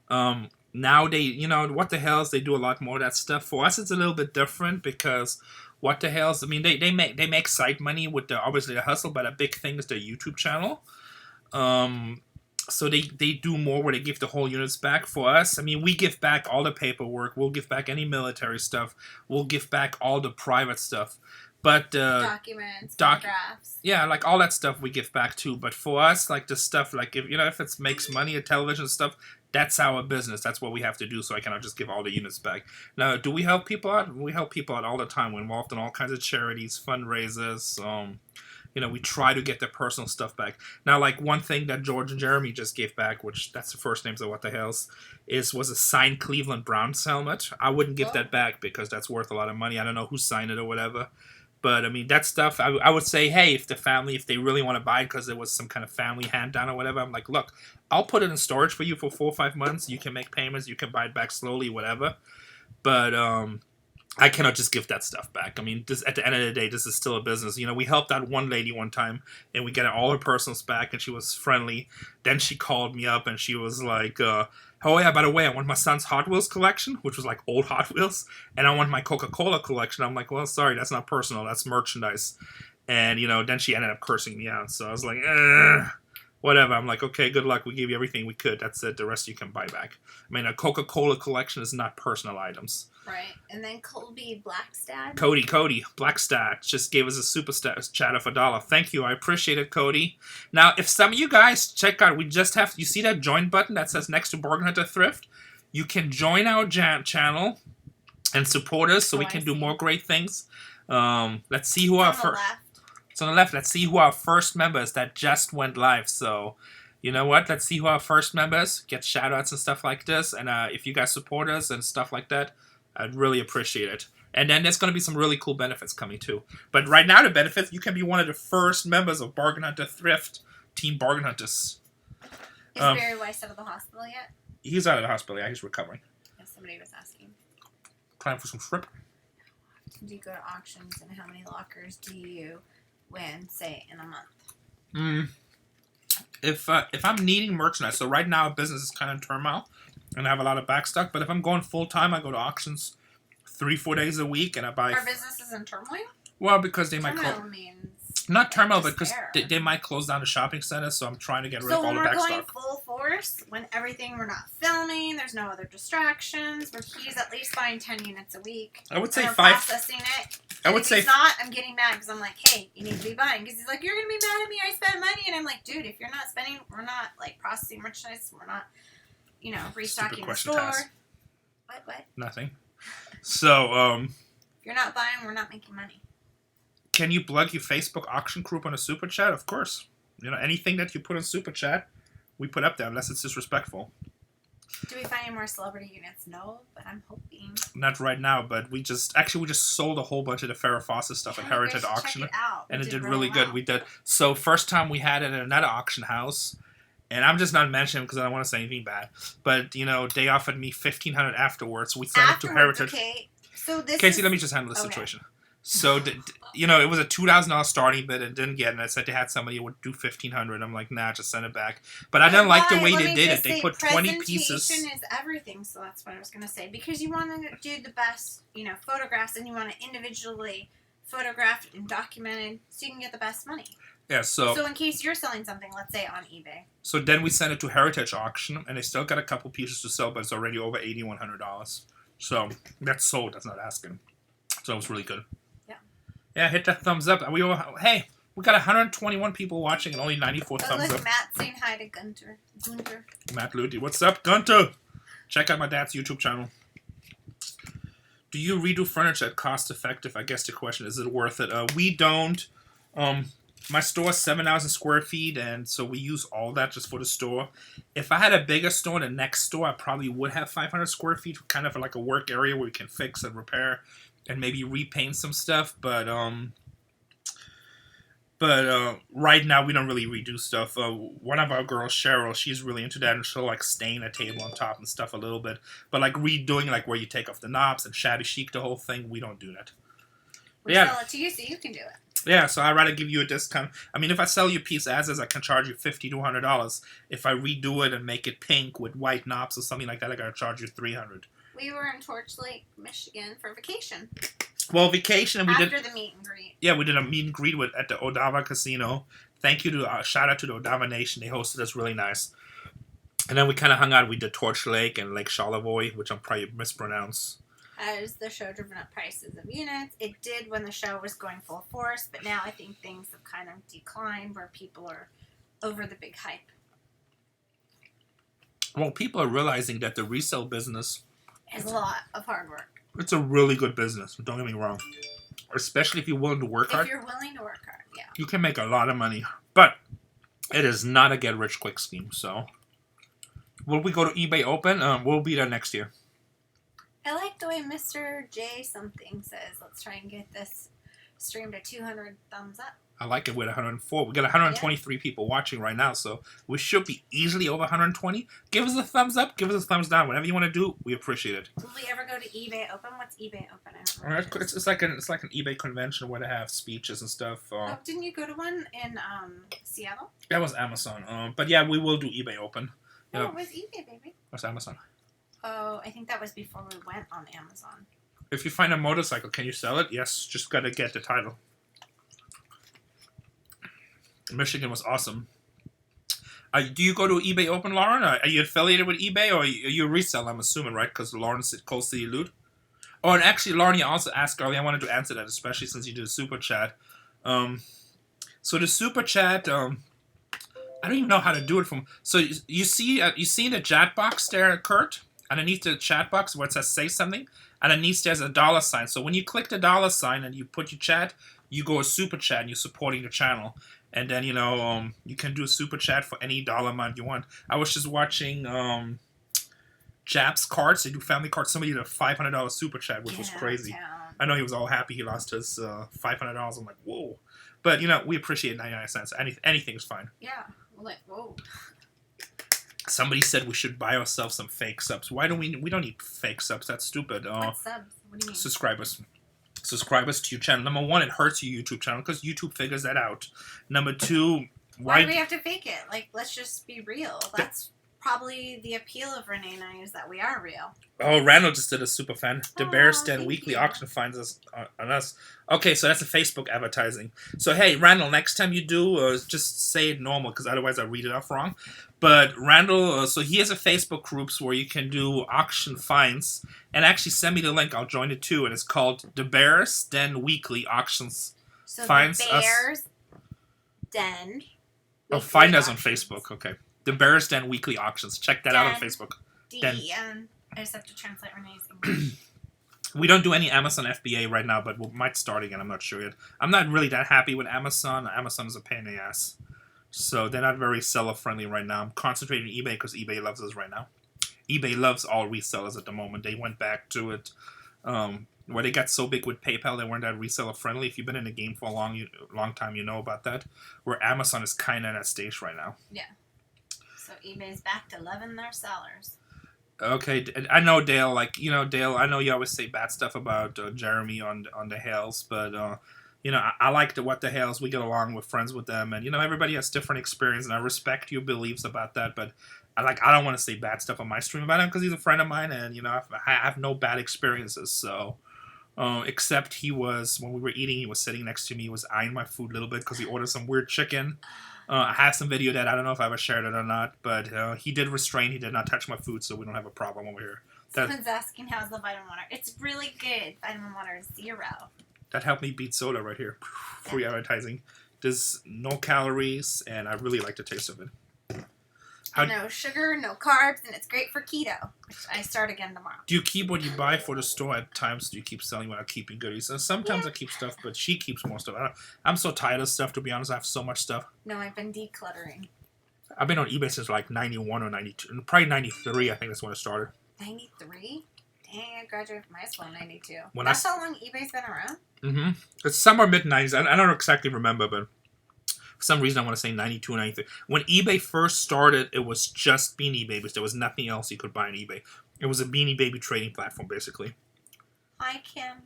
Now they, What the Hells, they do a lot more of that stuff. For us, it's a little bit different because What the Hells, I mean, they make side money with obviously the hustle, but a big thing is their YouTube channel. So they do more where they give the whole units back. For us, I mean, we give back all the paperwork. We'll give back any military stuff. We'll give back all the private stuff. But documents, photographs. Yeah, like all that stuff we give back too. But for us, like the stuff, like if it makes money, television stuff, that's our business. That's what we have to do. So I cannot just give all the units back. Now, do we help people out? We help people out all the time. We're involved in all kinds of charities, fundraisers. We try to get their personal stuff back. Now, like one thing that George and Jeremy just gave back, which that's the first names of What the Hells, was a signed Cleveland Browns helmet. I wouldn't give that back because that's worth a lot of money. I don't know who signed it or whatever. But, I mean, that stuff, I would say, hey, if they really want to buy it because there was some kind of family hand down or whatever, I'm like, look, I'll put it in storage for you for 4 or 5 months. You can make payments. You can buy it back slowly, whatever. But I cannot just give that stuff back. I mean, at the end of the day, this is still a business. We helped out one lady one time, and we got all her personals back, and she was friendly. Then she called me up, and she was like, oh yeah, by the way, I want my son's Hot Wheels collection, which was like old Hot Wheels, and I want my Coca-Cola collection. I'm like, well, sorry, that's not personal, that's merchandise. And, then she ended up cursing me out, so I was like, whatever. I'm like, okay, good luck, we gave you everything we could, that's it, the rest you can buy back. I mean, a Coca-Cola collection is not personal items. Right, and then Colby Blackstad. Cody Blackstad just gave us a super chat of $1. Thank you, I appreciate it, Cody. Now, if some of you guys check out, you see that join button that says next to Bargain Hunter Thrift? You can join our channel and support us so we can do more great things. Let's see who It's on the left. Let's see who our first members that just went live. So, you know what? Let's see who our first members get shout outs and stuff like this. And if you guys support us and stuff like that, I'd really appreciate it. And then there's going to be some really cool benefits coming too. But right now, the benefits, you can be one of the first members of Bargain Hunter Thrift, Team Bargain Hunters. Is Barry Weiss out of the hospital yet? He's out of the hospital. Yeah, he's recovering. Yeah, somebody was asking. Time for some shrimp. Do you go to auctions, and how many lockers do you win, say, in a month? If I'm needing merchandise, so right now business is kind of in turmoil, and I have a lot of backstock. But if I'm going full time, I go to auctions 3-4 days a week, and I buy. Our business is in turmoil. Well, because they might turmoil means not turmoil, but because they might close down the shopping center. So I'm trying to get rid of all the backstock. So when we're going full force, when we're not filming, there's no other distractions. Where he's at least buying 10 units a week. I would say 5. Processing it. I would say if he's not, I'm getting mad because I'm like, hey, you need to be buying. Because he's like, you're going to be mad at me. I spent money. And I'm like, dude, if you're not spending, we're not like processing merchandise. We're not, restocking the store. What? Nothing. So, if you're not buying, we're not making money. Can you plug your Facebook auction group on a super chat? Of course. Anything that you put on super chat, we put up there unless it's disrespectful. Do we find any more celebrity units? No, but I'm hoping. Not right now, but we just sold a whole bunch of the Farrah Fawcett stuff at Heritage Auction. Check it out. And it did really good. We did. So first time we had it at another auction house, And I'm just not mentioning because I don't want to say anything bad. But, they offered me $1,500 afterwards. We sent it to Heritage. Okay. So this Casey, let me just handle the situation. So, it was a $2,000 starting bid and didn't get it. And I said they had somebody who would do $1,500. I'm like, nah, just send it back. But I didn't like the way they did it. They put 20 pieces. Presentation is everything, so that's what I was going to say. Because you want to do the best, photographs, and you want to individually photograph and document it so you can get the best money. Yeah, so in case you're selling something, let's say on eBay. So then we sent it to Heritage Auction, and they still got a couple pieces to sell, but it's already over $8,100. So that's sold. That's not asking. So it was really good. Yeah, hit that thumbs up. We got 121 people watching and only 94 thumbs up. Matt saying hi to Gunter. Matt Ludi. What's up, Gunter? Check out my dad's YouTube channel. Do you redo furniture at cost effective? I guess the question is it worth it? We don't. My store is 7,000 square feet, and so we use all that just for the store. If I had a bigger store, the next store, I probably would have 500 square feet, kind of like a work area where we can fix and repair and maybe repaint some stuff. But right now we don't really redo stuff. One of our girls, Cheryl, she's really into that, and she'll like stain a table on top and stuff a little bit. But like redoing, like where you take off the knobs and shabby chic the whole thing, we don't do that. We sell it to you so you can do it. Yeah, so I'd rather give you a discount. I mean, if I sell you a piece as is, I can charge you $50 to $100. If I redo it and make it pink with white knobs or something like that, I gotta charge you $300. We were in Torch Lake, Michigan for vacation. Well, vacation, and after the meet and greet. Yeah, we did a meet and greet at the Odava Casino. Thank you to shout out to the Odava Nation. They hosted us really nice. And then we kind of hung out. We did Torch Lake and Lake Charlevoix, which I'm probably mispronounce. As the show driven up prices of units, it did when the show was going full force, but now I think things have kind of declined where people are over the big hype. Well, people are realizing that the resale business is a lot of hard work. It's a really good business. Don't get me wrong. Especially if you're willing to work hard. If you're willing to work hard, yeah. You can make a lot of money. But it is not a get-rich-quick scheme, so... Will we go to eBay Open? We'll be there next year. I like the way Mr. J something says, let's try and get this stream to 200 thumbs up. I like it with 104. We got 123 people watching right now, so we should be easily over 120. Give us a thumbs up. Give us a thumbs down. Whatever you want to do, we appreciate it. Will we ever go to eBay Open? What's eBay Open? It's like an eBay convention where they have speeches and stuff. Didn't you go to one in Seattle? That was Amazon. But yeah, we will do eBay Open. Oh, it was eBay, baby. What's Amazon? Oh, I think that was before we went on Amazon. If you find a motorcycle, can you sell it? Yes, just gotta get the title. Michigan was awesome. Do you go to eBay Open, Lauren? Are you affiliated with eBay, or are you a reseller, I'm assuming, right? Because Lauren's at Cold City Loot. Oh, and actually, Lauren, you also asked earlier. I wanted to answer that, especially since you did a super chat. So the super chat, I don't even know how to do it from. So you see the chat box there, Kurt? Underneath the chat box where it says say something, underneath there's a $sign. So when you click the $sign and you put your chat, you go a super chat and you're supporting the channel. And then, you can do a super chat for any dollar amount you want. I was just watching Jap's cards. They do family cards. Somebody did a $500 super chat, which was crazy. Yeah. I know he was all happy he lost his $500. I'm like, whoa. But, we appreciate 99 cents. Anything's fine. Yeah. We're like, whoa. Somebody said we should buy ourselves some fake subs. Why don't we don't need fake subs? That's stupid. What subs? What do you mean? Subscribers. Subscribers to your channel. Number one, it hurts your YouTube channel because YouTube figures that out. Number two, why do we have to fake it? Like, let's just be real. That's probably the appeal of Rene and I, is that we are real. Oh, Randall just did a super fan. The Bears Den Weekly Auction finds us on us. Okay, so that's a Facebook advertising. So hey, Randall, next time you do, just say it normal because otherwise I read it off wrong. But Randall, so he has a Facebook groups where you can do auction finds, and actually send me the link. I'll join it too. And it's called The Bears Den Weekly Auctions. So finds the Bears Den. Oh, find us on Facebook. Okay. The Bears Den Weekly Auctions. Check that out on Facebook. D-E-N. I just have to translate Rene's English. We don't do any Amazon FBA right now, but we might start again. I'm not sure yet. I'm not really that happy with Amazon. Amazon is a pain in the ass. So they're not very seller-friendly right now. I'm concentrating on eBay because eBay loves us right now. eBay loves all resellers at the moment. They went back to it where they got so big with PayPal, they weren't that reseller-friendly. If you've been in the game for a long time, you know about that. Where Amazon is kind of in that stage right now. Yeah. So eBay's back to loving their sellers. Okay, I know Dale. Like Dale. I know you always say bad stuff about Jeremy on the Hales, but I like what the Hales. We get along. We're friends with them, and everybody has different experience, and I respect your beliefs about that. But I don't want to say bad stuff on my stream about him because he's a friend of mine, and I have no bad experiences. So, except when we were eating, he was sitting next to me. He was eyeing my food a little bit because he ordered some weird chicken. I have some video that I don't know if I ever shared it or not, but he did restrain. He did not touch my food, so we don't have a problem over here. Someone's asking how's the vitamin water. It's really good. Vitamin water is 0. That helped me beat soda right here. Free advertising. There's no calories, and I really like the taste of it. No sugar, no carbs, and it's great for keto, which I start again tomorrow. Do you keep what you buy for the store at times? Do you keep selling without keeping goodies? Sometimes I keep stuff, but she keeps more stuff. I'm so tired of stuff, to be honest. I have so much stuff. No, I've been decluttering. I've been on eBay since like 91 or 92. Probably 93, I think that's when it started. 93? Dang, I graduated from high school in 92. That's how long eBay's been around? Mm-hmm. It's somewhere mid-90s. I don't exactly remember, but for some reason I want to say 92 or 93. When eBay first started, it was just Beanie Babies. There was nothing else you could buy on eBay. It was a Beanie Baby trading platform, basically. Hi, Kim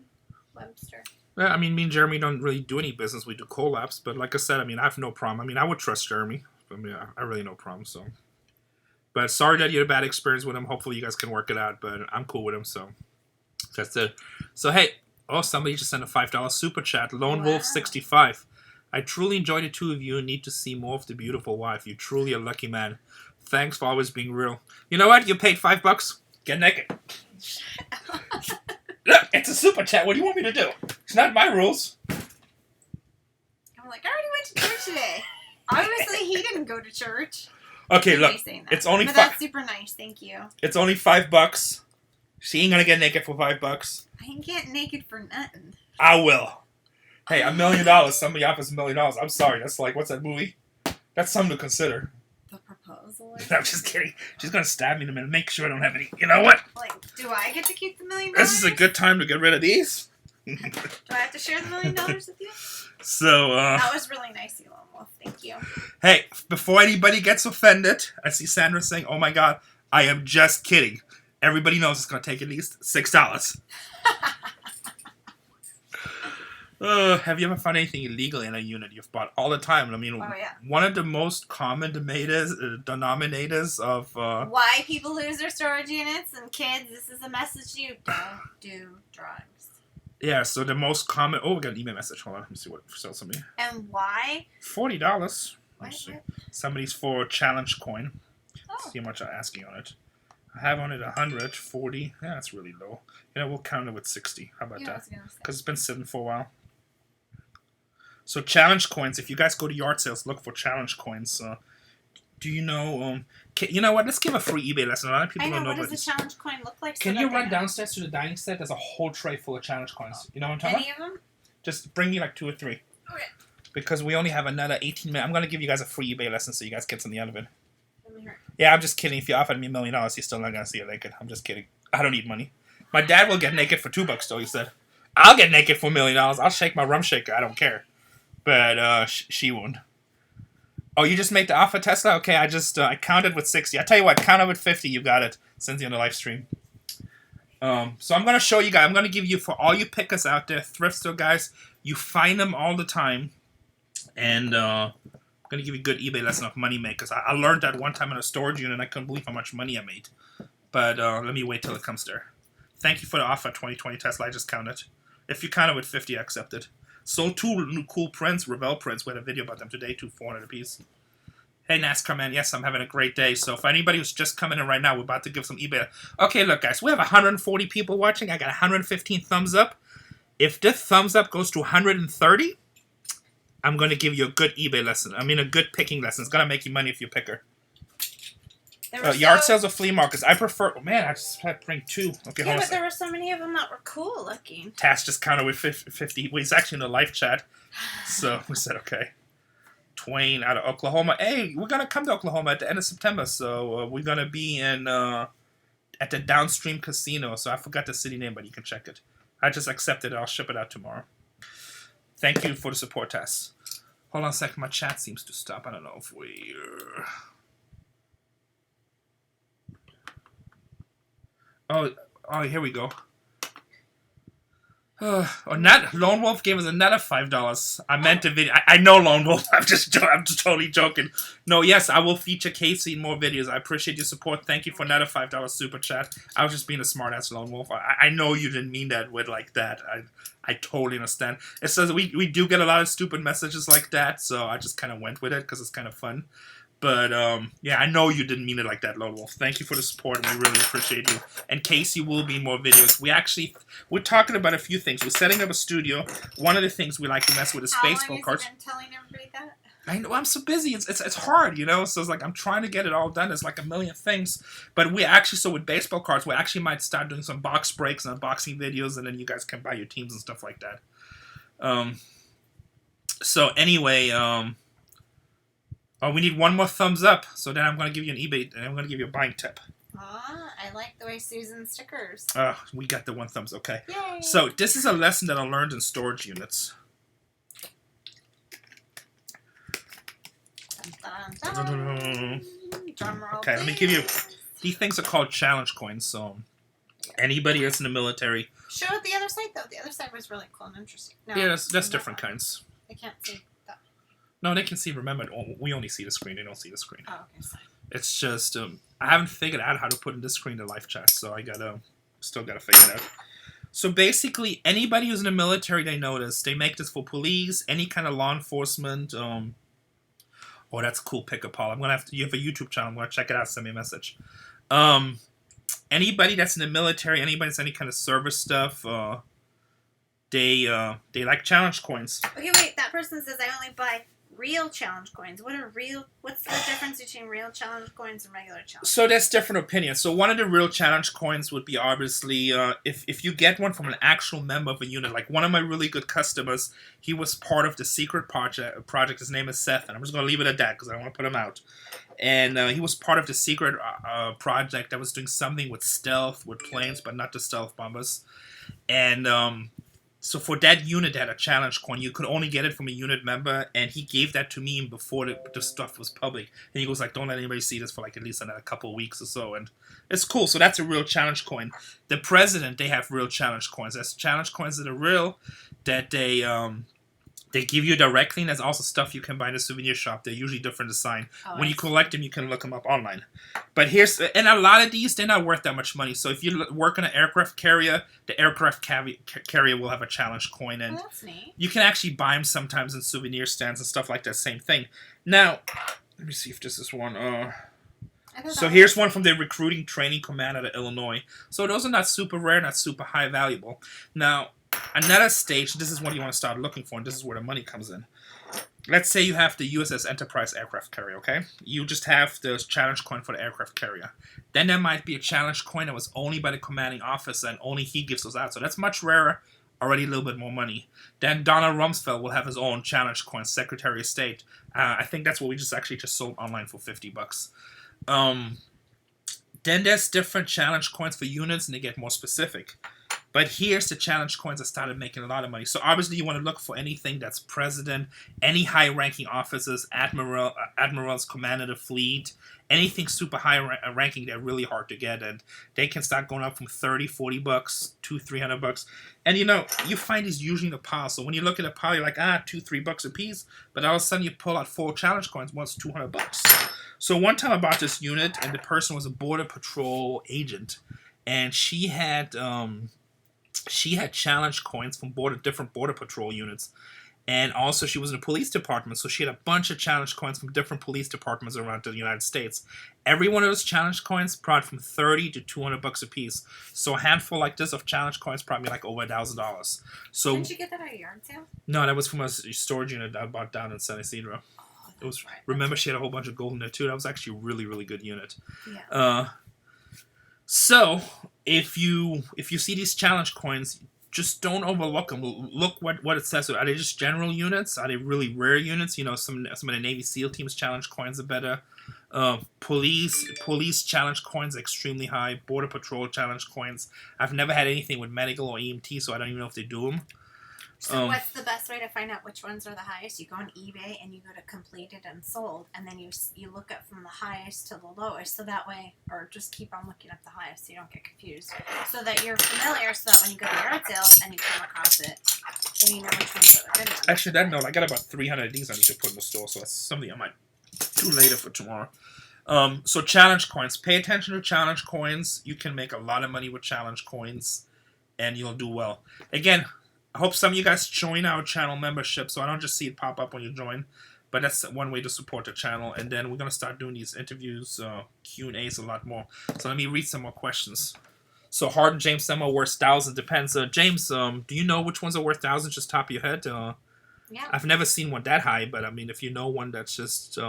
Webster. Yeah, me and Jeremy don't really do any business. We do collabs, but like I said, I have no problem. I would trust Jeremy. I really no problem, so. But sorry that you had a bad experience with him. Hopefully you guys can work it out, but I'm cool with him, so. That's it. So, hey. Oh, somebody just sent a $5 super chat. Lone Wolf 65. I truly enjoy the two of you and need to see more of the beautiful wife. You're truly a lucky man. Thanks for always being real. You know what? You paid $5. Get naked. Look, it's a super chat. What do you want me to do? It's not my rules. I'm like, I already went to church today. Obviously, he didn't go to church. Okay, look. It's only but that's super nice. Thank you. It's only $5. She ain't gonna get naked for $5. I ain't getting naked for nothing. I will. Hey, $1 million. Somebody offers $1 million. I'm sorry. That's like, what's that movie? That's something to consider. The Proposal? I'm just kidding. She's gonna stab me in a minute. Make sure I don't have any. You know what? Like, do I get to keep the $1 million? This is a good time to get rid of these. Do I have to share the $1 million with you? So, that was really nice, Elon Wolf. Thank you. Hey, before anybody gets offended, I see Sandra saying, oh my god, I am just kidding. Everybody knows it's going to take at least $6. Have you ever found anything illegal in a unit you've bought all the time? One of the most common denominators of... why people lose their storage units, and kids, this is a message to you. Don't do drugs. Yeah, so the most common... Oh, we got an email message. Hold on, let me see what sells somebody. And why? $40. Let's see. Somebody's for challenge coin. Oh. Let's see how much I'm asking on it. I have on it 100, 40. Yeah, that's really low. We'll count it with 60. How about that? Because it's been sitting for a while. So challenge coins. If you guys go to yard sales, look for challenge coins. Do you know? You know what? Let's give a free eBay lesson. A lot of people don't know. What does a challenge coin look like? Can you run downstairs to the dining set? There's a whole tray full of challenge coins. You know what I'm talking about? Any of them? Just bring me like 2 or 3. Okay. Because we only have another 18 minutes. I'm going to give you guys a free eBay lesson so you guys get something out of it. Let me hear it. Yeah, I'm just kidding. If you offered me $1 million, you're still not going to see it naked. I'm just kidding. I don't need money. My dad will get naked for $2 though, he said. I'll get naked for $1 million. I'll shake my rum shaker. I don't care. But she won't. Oh, you just made the offer, Tesla? Okay, I counted with 60. I tell you what, count it with 50. You got it. Since you're on the live stream. So I'm going to show you guys. I'm going to give you, for all you pickers out there, thrift store guys, you find them all the time. And I'm going to give you a good eBay lesson of money makers. I learned that one time in a storage unit, and I couldn't believe how much money I made. But let me wait till it comes there. Thank you for the offer, 2020 Tesla. I just counted. If you count it with 50, I accept it. Sold 2 new cool prints, Rebel prints. We had a video about them today, 400 apiece. Hey, NASCAR man. Yes, I'm having a great day. So if anybody who's just coming in right now, we're about to give some eBay. Okay, look, guys. We have 140 people watching. I got 115 thumbs up. If this thumbs up goes to 130, I'm going to give you a good eBay lesson. A good picking lesson. It's going to make you money if you pick her. Yard sales or flea markets. I prefer... Oh, man, I just had to bring 2. Okay, yeah, but there were so many of them that were cool looking. Tass just counted with 50. Well, he's actually in the live chat. So we said, okay. Twain out of Oklahoma. Hey, we're going to come to Oklahoma at the end of September. So we're going to be in at the Downstream Casino. So I forgot the city name, but you can check it. I just accepted it. I'll ship it out tomorrow. Thank you for the support, Tess. Hold on a second. My chat seems to stop. I don't know if we... Oh, here we go. Lone Wolf gave us another $5. I meant a video. I know Lone Wolf. I'm just totally joking. No, yes, I will feature Casey in more videos. I appreciate your support. Thank you for another $5 super chat. I was just being a smart ass Lone Wolf. I know you didn't mean that with like that. I totally understand. It says we do get a lot of stupid messages like that, so I just kind of went with it because it's kind of fun. But, yeah, I know you didn't mean it like that, Lone Wolf. Thank you for the support, and we really appreciate you. And Casey will be in more videos. We're talking about a few things. We're setting up a studio. One of the things we like to mess with is baseball cards. How long have you been telling everybody that? I know, I'm so busy. It's hard, you know? So it's like I'm trying to get it all done. There's like a million things. But so with baseball cards, we actually might start doing some box breaks and unboxing videos, and then you guys can buy your teams and stuff like that. So anyway, we need one more thumbs up. So then I'm going to give you an eBay, and I'm going to give you a buying tip. I like the way Susan stickers. We got the one thumbs. Okay. Yay. So this is a lesson that I learned in storage units. Dun, dun, dun. Drum roll, Okay, let me give you. These things are called challenge coins. So anybody that's in the military. Show the other side though. The other side was really cool and interesting. No, Yeah, that's different kinds. They can't see that. No, they can see. Remember, we only see the screen. They don't see the screen. Oh, okay, sorry. It's just I haven't figured out how to put in this screen to live chat, so I still gotta figure it out. So basically, anybody who's in the military, they know this. They make this for police, any kind of law enforcement. Oh, that's a cool pickup, Paul. You have a YouTube channel. I'm gonna check it out. Send me a message. Anybody that's in the military, anybody that's any kind of service stuff, they like challenge coins. Okay, wait. That person says I only buy real challenge coins. What's the difference between real challenge coins and regular challenge? So there's different opinions. So one of the real challenge coins would be obviously if you get one from an actual member of a unit. Like one of my really good customers, he was part of the secret project. His name is Seth, and I'm just gonna leave it at that because I don't want to put him out. And he was part of the secret project that was doing something with stealth, with planes, but not the stealth bombers. And so for that unit that had a challenge coin, you could only get it from a unit member, and he gave that to me before the stuff was public. And he goes like, don't let anybody see this for like at least another couple of weeks or so. And it's cool. So that's a real challenge coin. The president, they have real challenge coins. There's challenge coins that are real, that they give you directly, and there's also stuff you can buy in a souvenir shop. They're usually different design. When you collect them, you can look them up online. But and a lot of these, they're not worth that much money. So if you work on an aircraft carrier, the aircraft carrier will have a challenge coin. And that's neat. You can actually buy them sometimes in souvenir stands and stuff like that. Same thing. Now, let me see if this is one. So here's one from the Recruiting Training Command out of Illinois. So those are not super rare, not super high valuable. Now, another stage, this is what you want to start looking for, and this is where the money comes in. Let's say you have the USS Enterprise aircraft carrier, okay? You just have the challenge coin for the aircraft carrier. Then there might be a challenge coin that was only by the commanding officer, and only he gives those out. So that's much rarer, already a little bit more money. Then Donald Rumsfeld will have his own challenge coin, Secretary of State. I think that's what we just sold online for $50. Then there's different challenge coins for units, and they get more specific. But here's the challenge coins that started making a lot of money. So obviously you want to look for anything that's president, any high-ranking officers, admirals, commander of the fleet, anything super high-ranking. They're really hard to get, and they can start going up from $30, $40 to $300. And you find these usually in a pile. So when you look at a pile, you're like, $2, $3 a piece. But all of a sudden you pull out 4 challenge coins, one's $200. So one time I bought this unit, and the person was a border patrol agent, and she had challenge coins from different border patrol units, and also she was in a police department, so she had a bunch of challenge coins from different police departments around the United States. Every one of those challenge coins brought from $30 to $200 a piece. So a handful like this of challenge coins probably like over $1,000. So didn't you get that at a yard sale? No, that was from a storage unit I bought down in San Isidro. It was right. Remember, she had a whole bunch of gold in there too. That was actually a really, really good unit. Yeah. So if you see these challenge coins, just don't overlook them. Look what it says. Are they just general units? Are they really rare units? Some of the Navy SEAL teams challenge coins are better. Police challenge coins are extremely high. Border Patrol challenge coins. I've never had anything with medical or EMT, so I don't even know if they do them. So what's the best way to find out which ones are the highest? You go on eBay and you go to completed and sold, and then you look up from the highest to the lowest, so that way, or just keep on looking up the highest so you don't get confused, so that you're familiar, so that when you go to yard sales and you come across it, then you know which ones are the good ones. Actually, that note, I got about 300 of these I need to put in the store, so that's something I might do later for tomorrow. So challenge coins. Pay attention to challenge coins. You can make a lot of money with challenge coins, and you'll do well. Again, I hope some of you guys join our channel membership, so I don't just see it pop up when you join. But that's one way to support the channel. And then we're going to start doing these interviews, Q&As a lot more. So let me read some more questions. So Hard and James, some are worth thousands. Depends. James, do you know which ones are worth thousands, just top of your head? Yeah. I've never seen one that high, but I mean, if you know one that's just...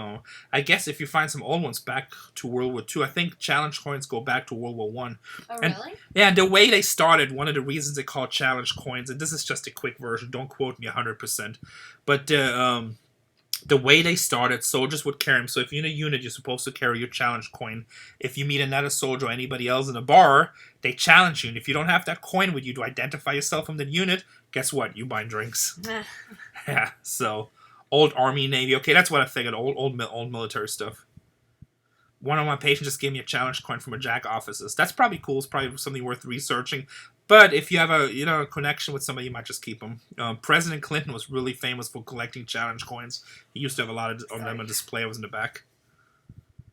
I guess if you find some old ones back to World War II, I think challenge coins go back to World War I. Oh, and, really? Yeah, and the way they started, one of the reasons they call challenge coins, and this is just a quick version, don't quote me 100%, but the way they started, soldiers would carry them. So if you're in a unit, you're supposed to carry your challenge coin. If you meet another soldier or anybody else in a bar, they challenge you. And if you don't have that coin with you to identify yourself from the unit, guess what? You buy drinks. Yeah, so old Army, Navy. Okay, that's what I figured. Old military stuff. One of my patients just gave me a challenge coin from a Jack offices. That's probably cool. It's probably something worth researching. But if you have a connection with somebody, you might just keep them. President Clinton was really famous for collecting challenge coins. He used to have a lot of them on display. I was in the back.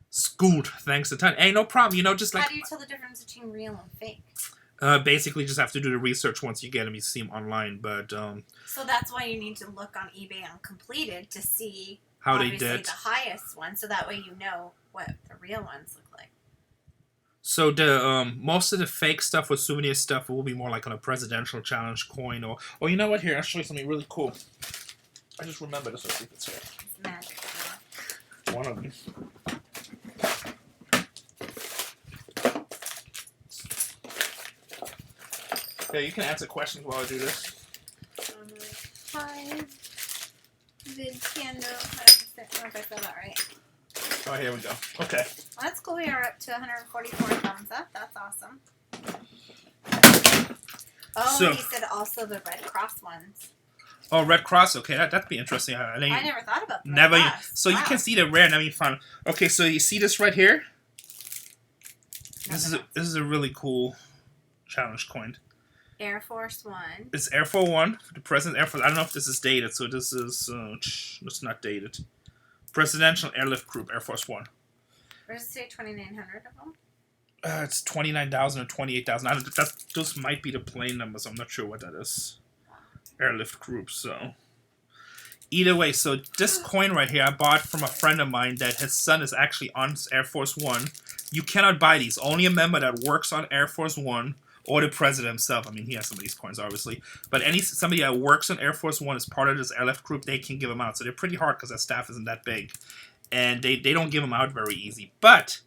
Schooled, thanks a ton. Hey, no problem. Just like... How do you tell the difference between real and fake? Basically, just have to do the research once you get them. You see them online, but... So that's why you need to look on eBay on completed to see how they did the highest one, so that way you know what the real ones look like. So the most of the fake stuff with souvenir stuff will be more like on a presidential challenge coin, or you know what? Here, I'll show you something really cool. I just remember this. Let's see if it's here. It's magic. One of them. Yeah, you can answer questions while I do this. 5 vid candle. I don't know if I said that right. Oh, here we go. Okay. Well, that's cool. We are up to 144 thumbs up. That's awesome. Oh, So, he said also the Red Cross ones. Oh, Red Cross. Okay, that'd be interesting. I never thought about that. Never. So wow. You can see the rare. Never found. Okay, so you see this right here. This is a really cool challenge coin. Air Force One. It's Air Force One. The President Air Force. I don't know if this is dated. So this is it's not dated. Presidential Airlift Group Air Force One. Where does it say 2,900 of them? It's 29,000 or 28,000. Those might be the plane numbers. I'm not sure what that is. Airlift Group. So either way, so this coin right here I bought from a friend of mine that his son is actually on Air Force One. You cannot buy these. Only a member that works on Air Force One or the president himself. I mean, he has some of these coins, obviously. But somebody that works on Air Force One as part of this airlift group, they can give them out. So they're pretty hard because their staff isn't that big. And they don't give them out very easy. But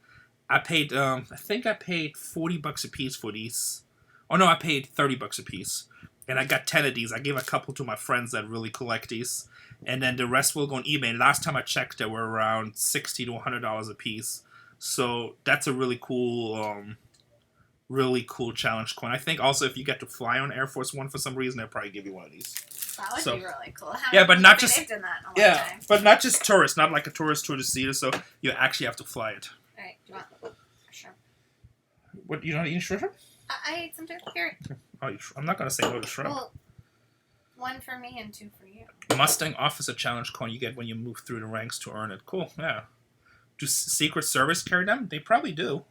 I paid, I think I paid $40 a piece for these. Oh, no, I paid $30 a piece. And I got 10 of these. I gave a couple to my friends that really collect these. And then the rest will go on eBay. And last time I checked, they were around $60 to $100 a piece. So that's a really cool challenge coin. I think also if you get to fly on Air Force One for some reason, they'll probably give you one of these. That would be really cool. Yeah, but not just done that in a long time. But not just tourists. Not like a tourist tour to see it. So you actually have to fly it. All right, do you want shrimp? What, you don't eat shrimp? I ate some too. Here. Oh, I'm not gonna say no to shrimp. Well, 1 for me and 2 for you. Mustang Officer Challenge coin you get when you move through the ranks to earn it. Cool. Yeah. Do Secret Service carry them? They probably do.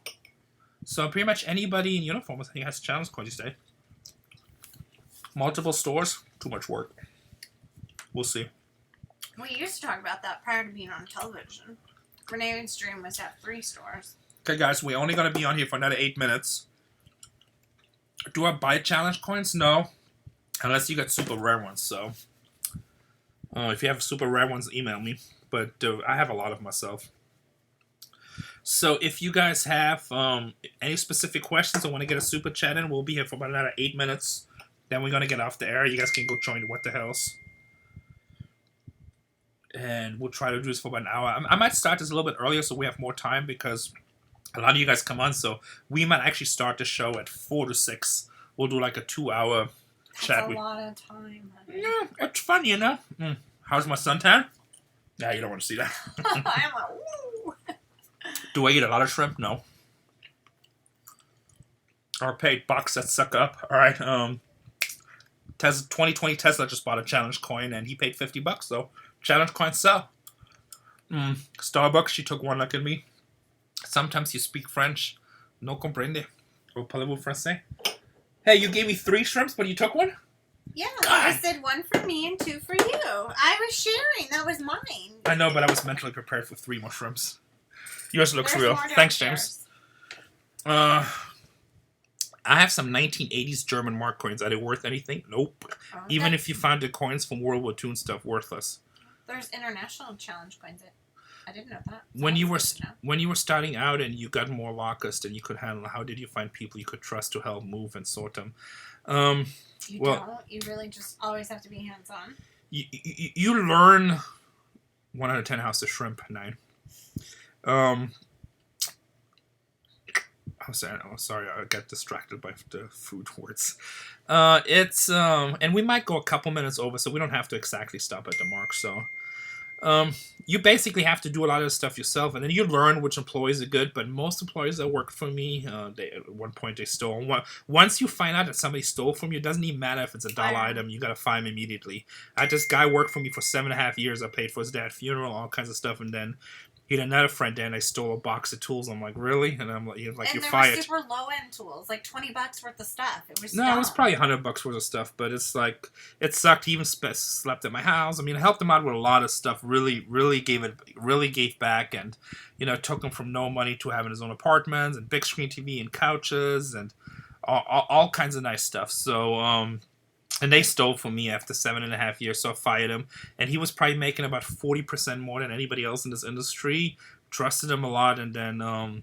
So pretty much anybody in uniform I think has challenge coins these days. Multiple stores, too much work. We'll see. We used to talk about that prior to being on television. Rene's dream was to have 3 stores. Okay, guys, we're only going to be on here for another 8 minutes. Do I buy challenge coins? No. Unless you got super rare ones, so. If you have super rare ones, email me. But I have a lot of them myself. So if you guys have any specific questions or want to get a super chat in, we'll be here for about another 8 minutes. Then we're going to get off the air. You guys can go join What the Hells. And we'll try to do this for about an hour. I might start this a little bit earlier so we have more time because a lot of you guys come on. So we might actually start the show at 4 to 6. We'll do like a 2-hour chat. That's a lot of time. Honey. Yeah, it's fun, you know. How's my suntan? Yeah, you don't want to see that. I'm like, woo. Do I eat a lot of shrimp? No. Or paid bucks that suck up. All right. Tesla 2020 Tesla just bought a challenge coin and he paid $50. So challenge coins sell. Starbucks, she took one look at me. Sometimes you speak French. No comprende. Ou parlez-vous français? Hey, you gave me 3 shrimps, but you took one? Yeah, God. I said 1 for me and 2 for you. I was sharing. That was mine. I know, but I was mentally prepared for 3 more shrimps. Yours looks There's real. more Thanks, downstairs. James. I have some 1980s German mark coins. Are they worth anything? Nope. Okay. Even if you found the coins from World War II and stuff, worthless. There's international challenge coins. I didn't know that. When you were starting out and you got more locusts and you could handle, how did you find people you could trust to help move and sort them? You don't. You really just always have to be hands-on. You learn 1 out of 10 House of Shrimp 9. Sorry, I got distracted by the food words. And we might go a couple minutes over, so we don't have to exactly stop at the mark. So, you basically have to do a lot of the stuff yourself, and then you learn which employees are good. But most employees that work for me, at one point they stole. Once you find out that somebody stole from you, it doesn't even matter if it's a dollar item. You gotta fire him immediately. I had this guy work for me for 7.5 years. I paid for his dad's funeral, all kinds of stuff, and then he had another friend there, and they stole a box of tools. I'm like, really? And I'm like, you're fired. And they were super low-end tools, like $20 worth of stuff. It was No, it was probably $100 worth of stuff, but it's like, it sucked. He even slept at my house. I mean, I helped him out with a lot of stuff. Really gave back, and took him from no money to having his own apartments and big screen TV and couches and all kinds of nice stuff. So, and they stole from me after 7.5 years, so I fired him. And he was probably making about 40% more than anybody else in this industry. Trusted him a lot, and then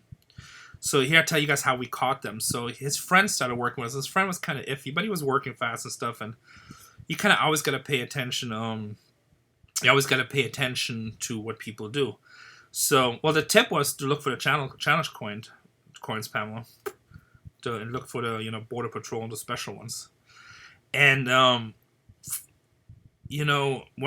so here I tell you guys how we caught them. So his friend started working with us. His friend was kind of iffy, but he was working fast and stuff. And you kind of always got to pay attention. You always got to pay attention to what people do. So, well, the tip was to look for the challenge coins, Pamela. To look for the Border Patrol and the special ones. And, one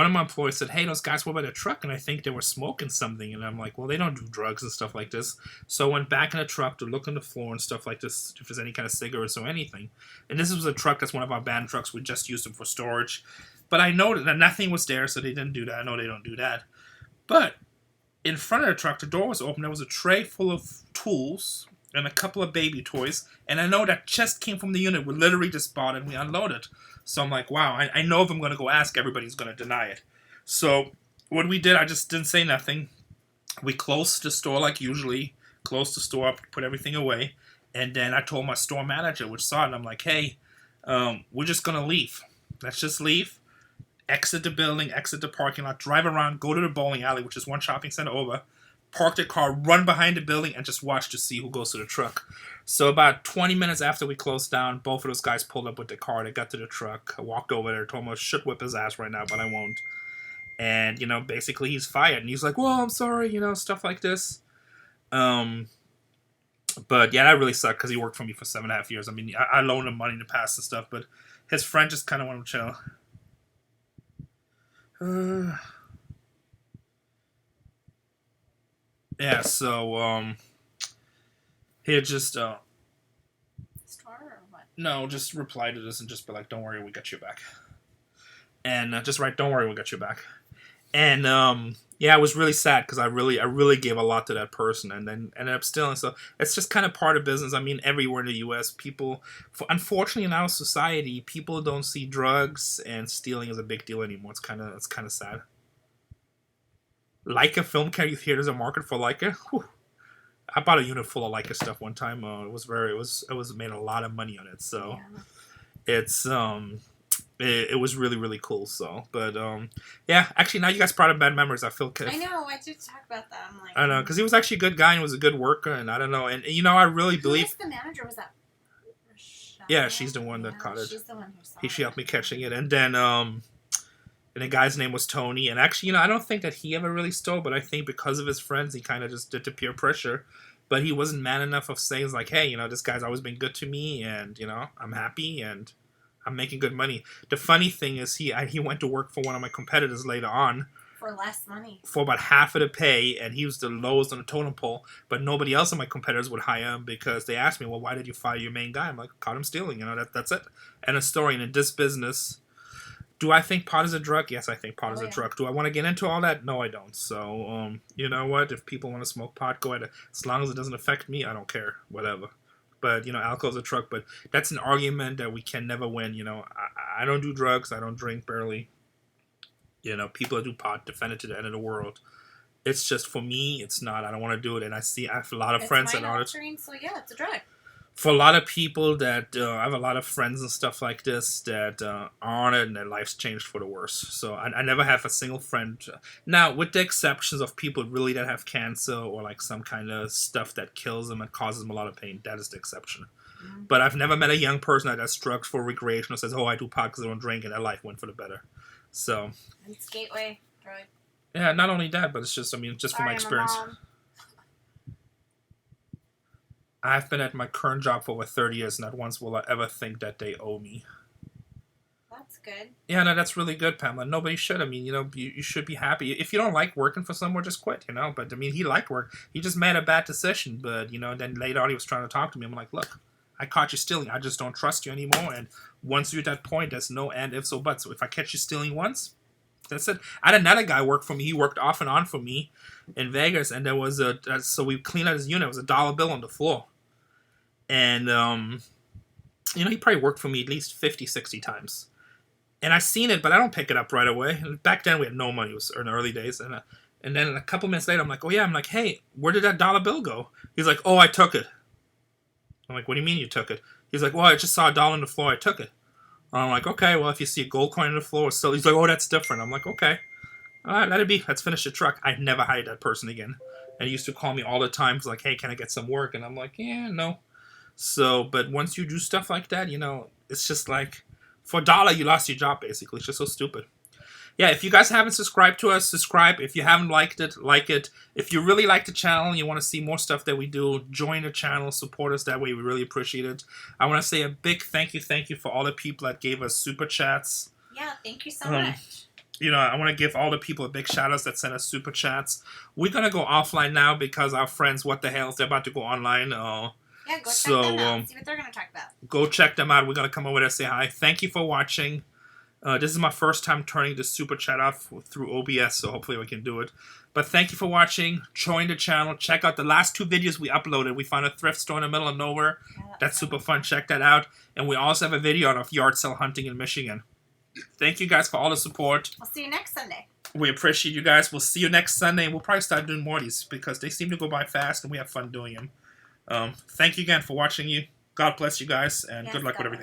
of my employees said, hey, those guys were by the truck, and I think they were smoking something. And I'm like, well, they don't do drugs and stuff like this. So I went back in the truck to look on the floor and stuff like this, if there's any kind of cigarettes or anything. And this was a truck that's one of our band trucks. We just used them for storage. But I noted that nothing was there, so they didn't do that. I know they don't do that. But in front of the truck, the door was open. There was a tray full of tools and a couple of baby toys, and I know that just came from the unit. We literally just bought it and we unloaded. So I'm like, wow, I know if I'm going to go ask, everybody's going to deny it. So what we did, I just didn't say nothing. We closed the store like usually, closed the store up, put everything away, and then I told my store manager, which saw it, and I'm like, hey, we're just going to leave. Let's just leave, exit the building, exit the parking lot, drive around, go to the bowling alley, which is one shopping center over, park the car, run behind the building, and just watch to see who goes to the truck. So about 20 minutes after we closed down, both of those guys pulled up with the car. They got to the truck. I walked over there, told him I should whip his ass right now, but I won't. And, basically he's fired. And he's like, well, I'm sorry, stuff like this. But yeah, that really sucked because he worked for me for 7.5 years. I mean, I loaned him money in the past and stuff, but his friend just kind of wanted to chill. Yeah, so, he just, Store or what? No, just reply to this and just be like, don't worry, we got you back. And just write, don't worry, we got you back. And, yeah, it was really sad because I really gave a lot to that person and then ended up stealing. So it's just kind of part of business. I mean, everywhere in the U.S., people, unfortunately in our society, people don't see drugs and stealing as a big deal anymore. It's kind of sad. Leica film theaters a market for Leica. Whew. I bought a unit full of Leica stuff one time. It was made a lot of money on it. So it was really, really cool. So, but yeah, actually now you guys brought up bad memories. I feel. I know. I did talk about that. I'm like, I know because he was actually a good guy and was a good worker, and I don't know, and I really believe. Who was the manager? Was that? Rochelle? Yeah, she's the one that caught it. She's the one who saw She helped me catching it, and then and the guy's name was Tony. And actually, I don't think that he ever really stole, but I think because of his friends, he kind of just did the peer pressure. But he wasn't man enough of saying, like, hey, this guy's always been good to me, and, I'm happy, and I'm making good money. The funny thing is, he went to work for one of my competitors later on for less money, for about half of the pay, and he was the lowest on the totem pole. But nobody else of my competitors would hire him because they asked me, "Well, why did you fire your main guy?" I'm like, "Caught him stealing." That's it. And a story. And in this business, do I think pot is a drug? Yes, I think pot is a drug. Do I want to get into all that? No, I don't. So, you know what? If people want to smoke pot, go ahead. As long as it doesn't affect me, I don't care. Whatever. But, alcohol's a drug. But that's an argument that we can never win. I don't do drugs. I don't drink barely. People that do pot defend it to the end of the world. It's just, for me, it's not. I don't want to do it. And I have a lot of friends that are. So yeah, it's a drug. For a lot of people that I have a lot of friends and stuff like this that are on it, and their life's changed for the worse. So I never have a single friend. Now, with the exceptions of people really that have cancer or like some kind of stuff that kills them and causes them a lot of pain, that is the exception. Mm-hmm. But I've never met a young person that does drugs for recreation or says, "Oh, I do pot because I don't drink," and their life went for the better. So. It's gateway drug. Yeah, not only that, but it's just, just from my experience. I've been at my current job for over 30 years. Not once will I ever think that they owe me. That's good. Yeah, no, that's really good, Pamela. Nobody should. You should be happy. If you don't like working for somewhere, just quit, But, he liked work. He just made a bad decision. But, then later on he was trying to talk to me. I'm like, look, I caught you stealing. I just don't trust you anymore. And once you're at that point, there's no and, ifs, or buts. So if I catch you stealing once, that's it. I had another guy work for me. He worked off and on for me in Vegas. And there was so we cleaned out his unit. It was a dollar bill on the floor. And, he probably worked for me at least 50, 60 times. And I seen it, but I don't pick it up right away. And back then, we had no money. It was in the early days. And then a couple minutes later, I'm like, "Oh, yeah." I'm like, "Hey, where did that dollar bill go?" He's like, "Oh, I took it." I'm like, "What do you mean you took it?" He's like, "Well, I just saw a dollar on the floor. I took it." I'm like, "Okay, well, if you see a gold coin on the floor," still, he's like, "Oh, that's different." I'm like, "Okay. All right, let it be. Let's finish the truck." I never hired that person again. And he used to call me all the time. He's like, "Hey, can I get some work?" And I'm like, "Yeah, no." So, but once you do stuff like that, it's just like, for $1, you lost your job, basically. It's just so stupid. Yeah, if you guys haven't subscribed to us, subscribe. If you haven't liked it, like it. If you really like the channel and you want to see more stuff that we do, join the channel, support us that way. We really appreciate it. I want to say a big thank you for all the people that gave us super chats. Yeah, thank you so much. I want to give all the people a big shout out that sent us super chats. We're going to go offline now because our friends, what the hell, they're about to go online. Yeah, go check them out. See what they're going to talk about. Go check them out. We're going to come over there and say hi. Thank you for watching. This is my first time turning the super chat off through OBS, so hopefully we can do it. But thank you for watching. Join the channel. Check out the last 2 videos we uploaded. We found a thrift store in the middle of nowhere. Yeah, that's super fun. Check that out. And we also have a video on yard sale hunting in Michigan. Thank you guys for all the support. We'll see you next Sunday. We appreciate you guys. We'll see you next Sunday. And we'll probably start doing more of these because they seem to go by fast and we have fun doing them. Thank you again for watching. God bless you guys, and good luck with everything.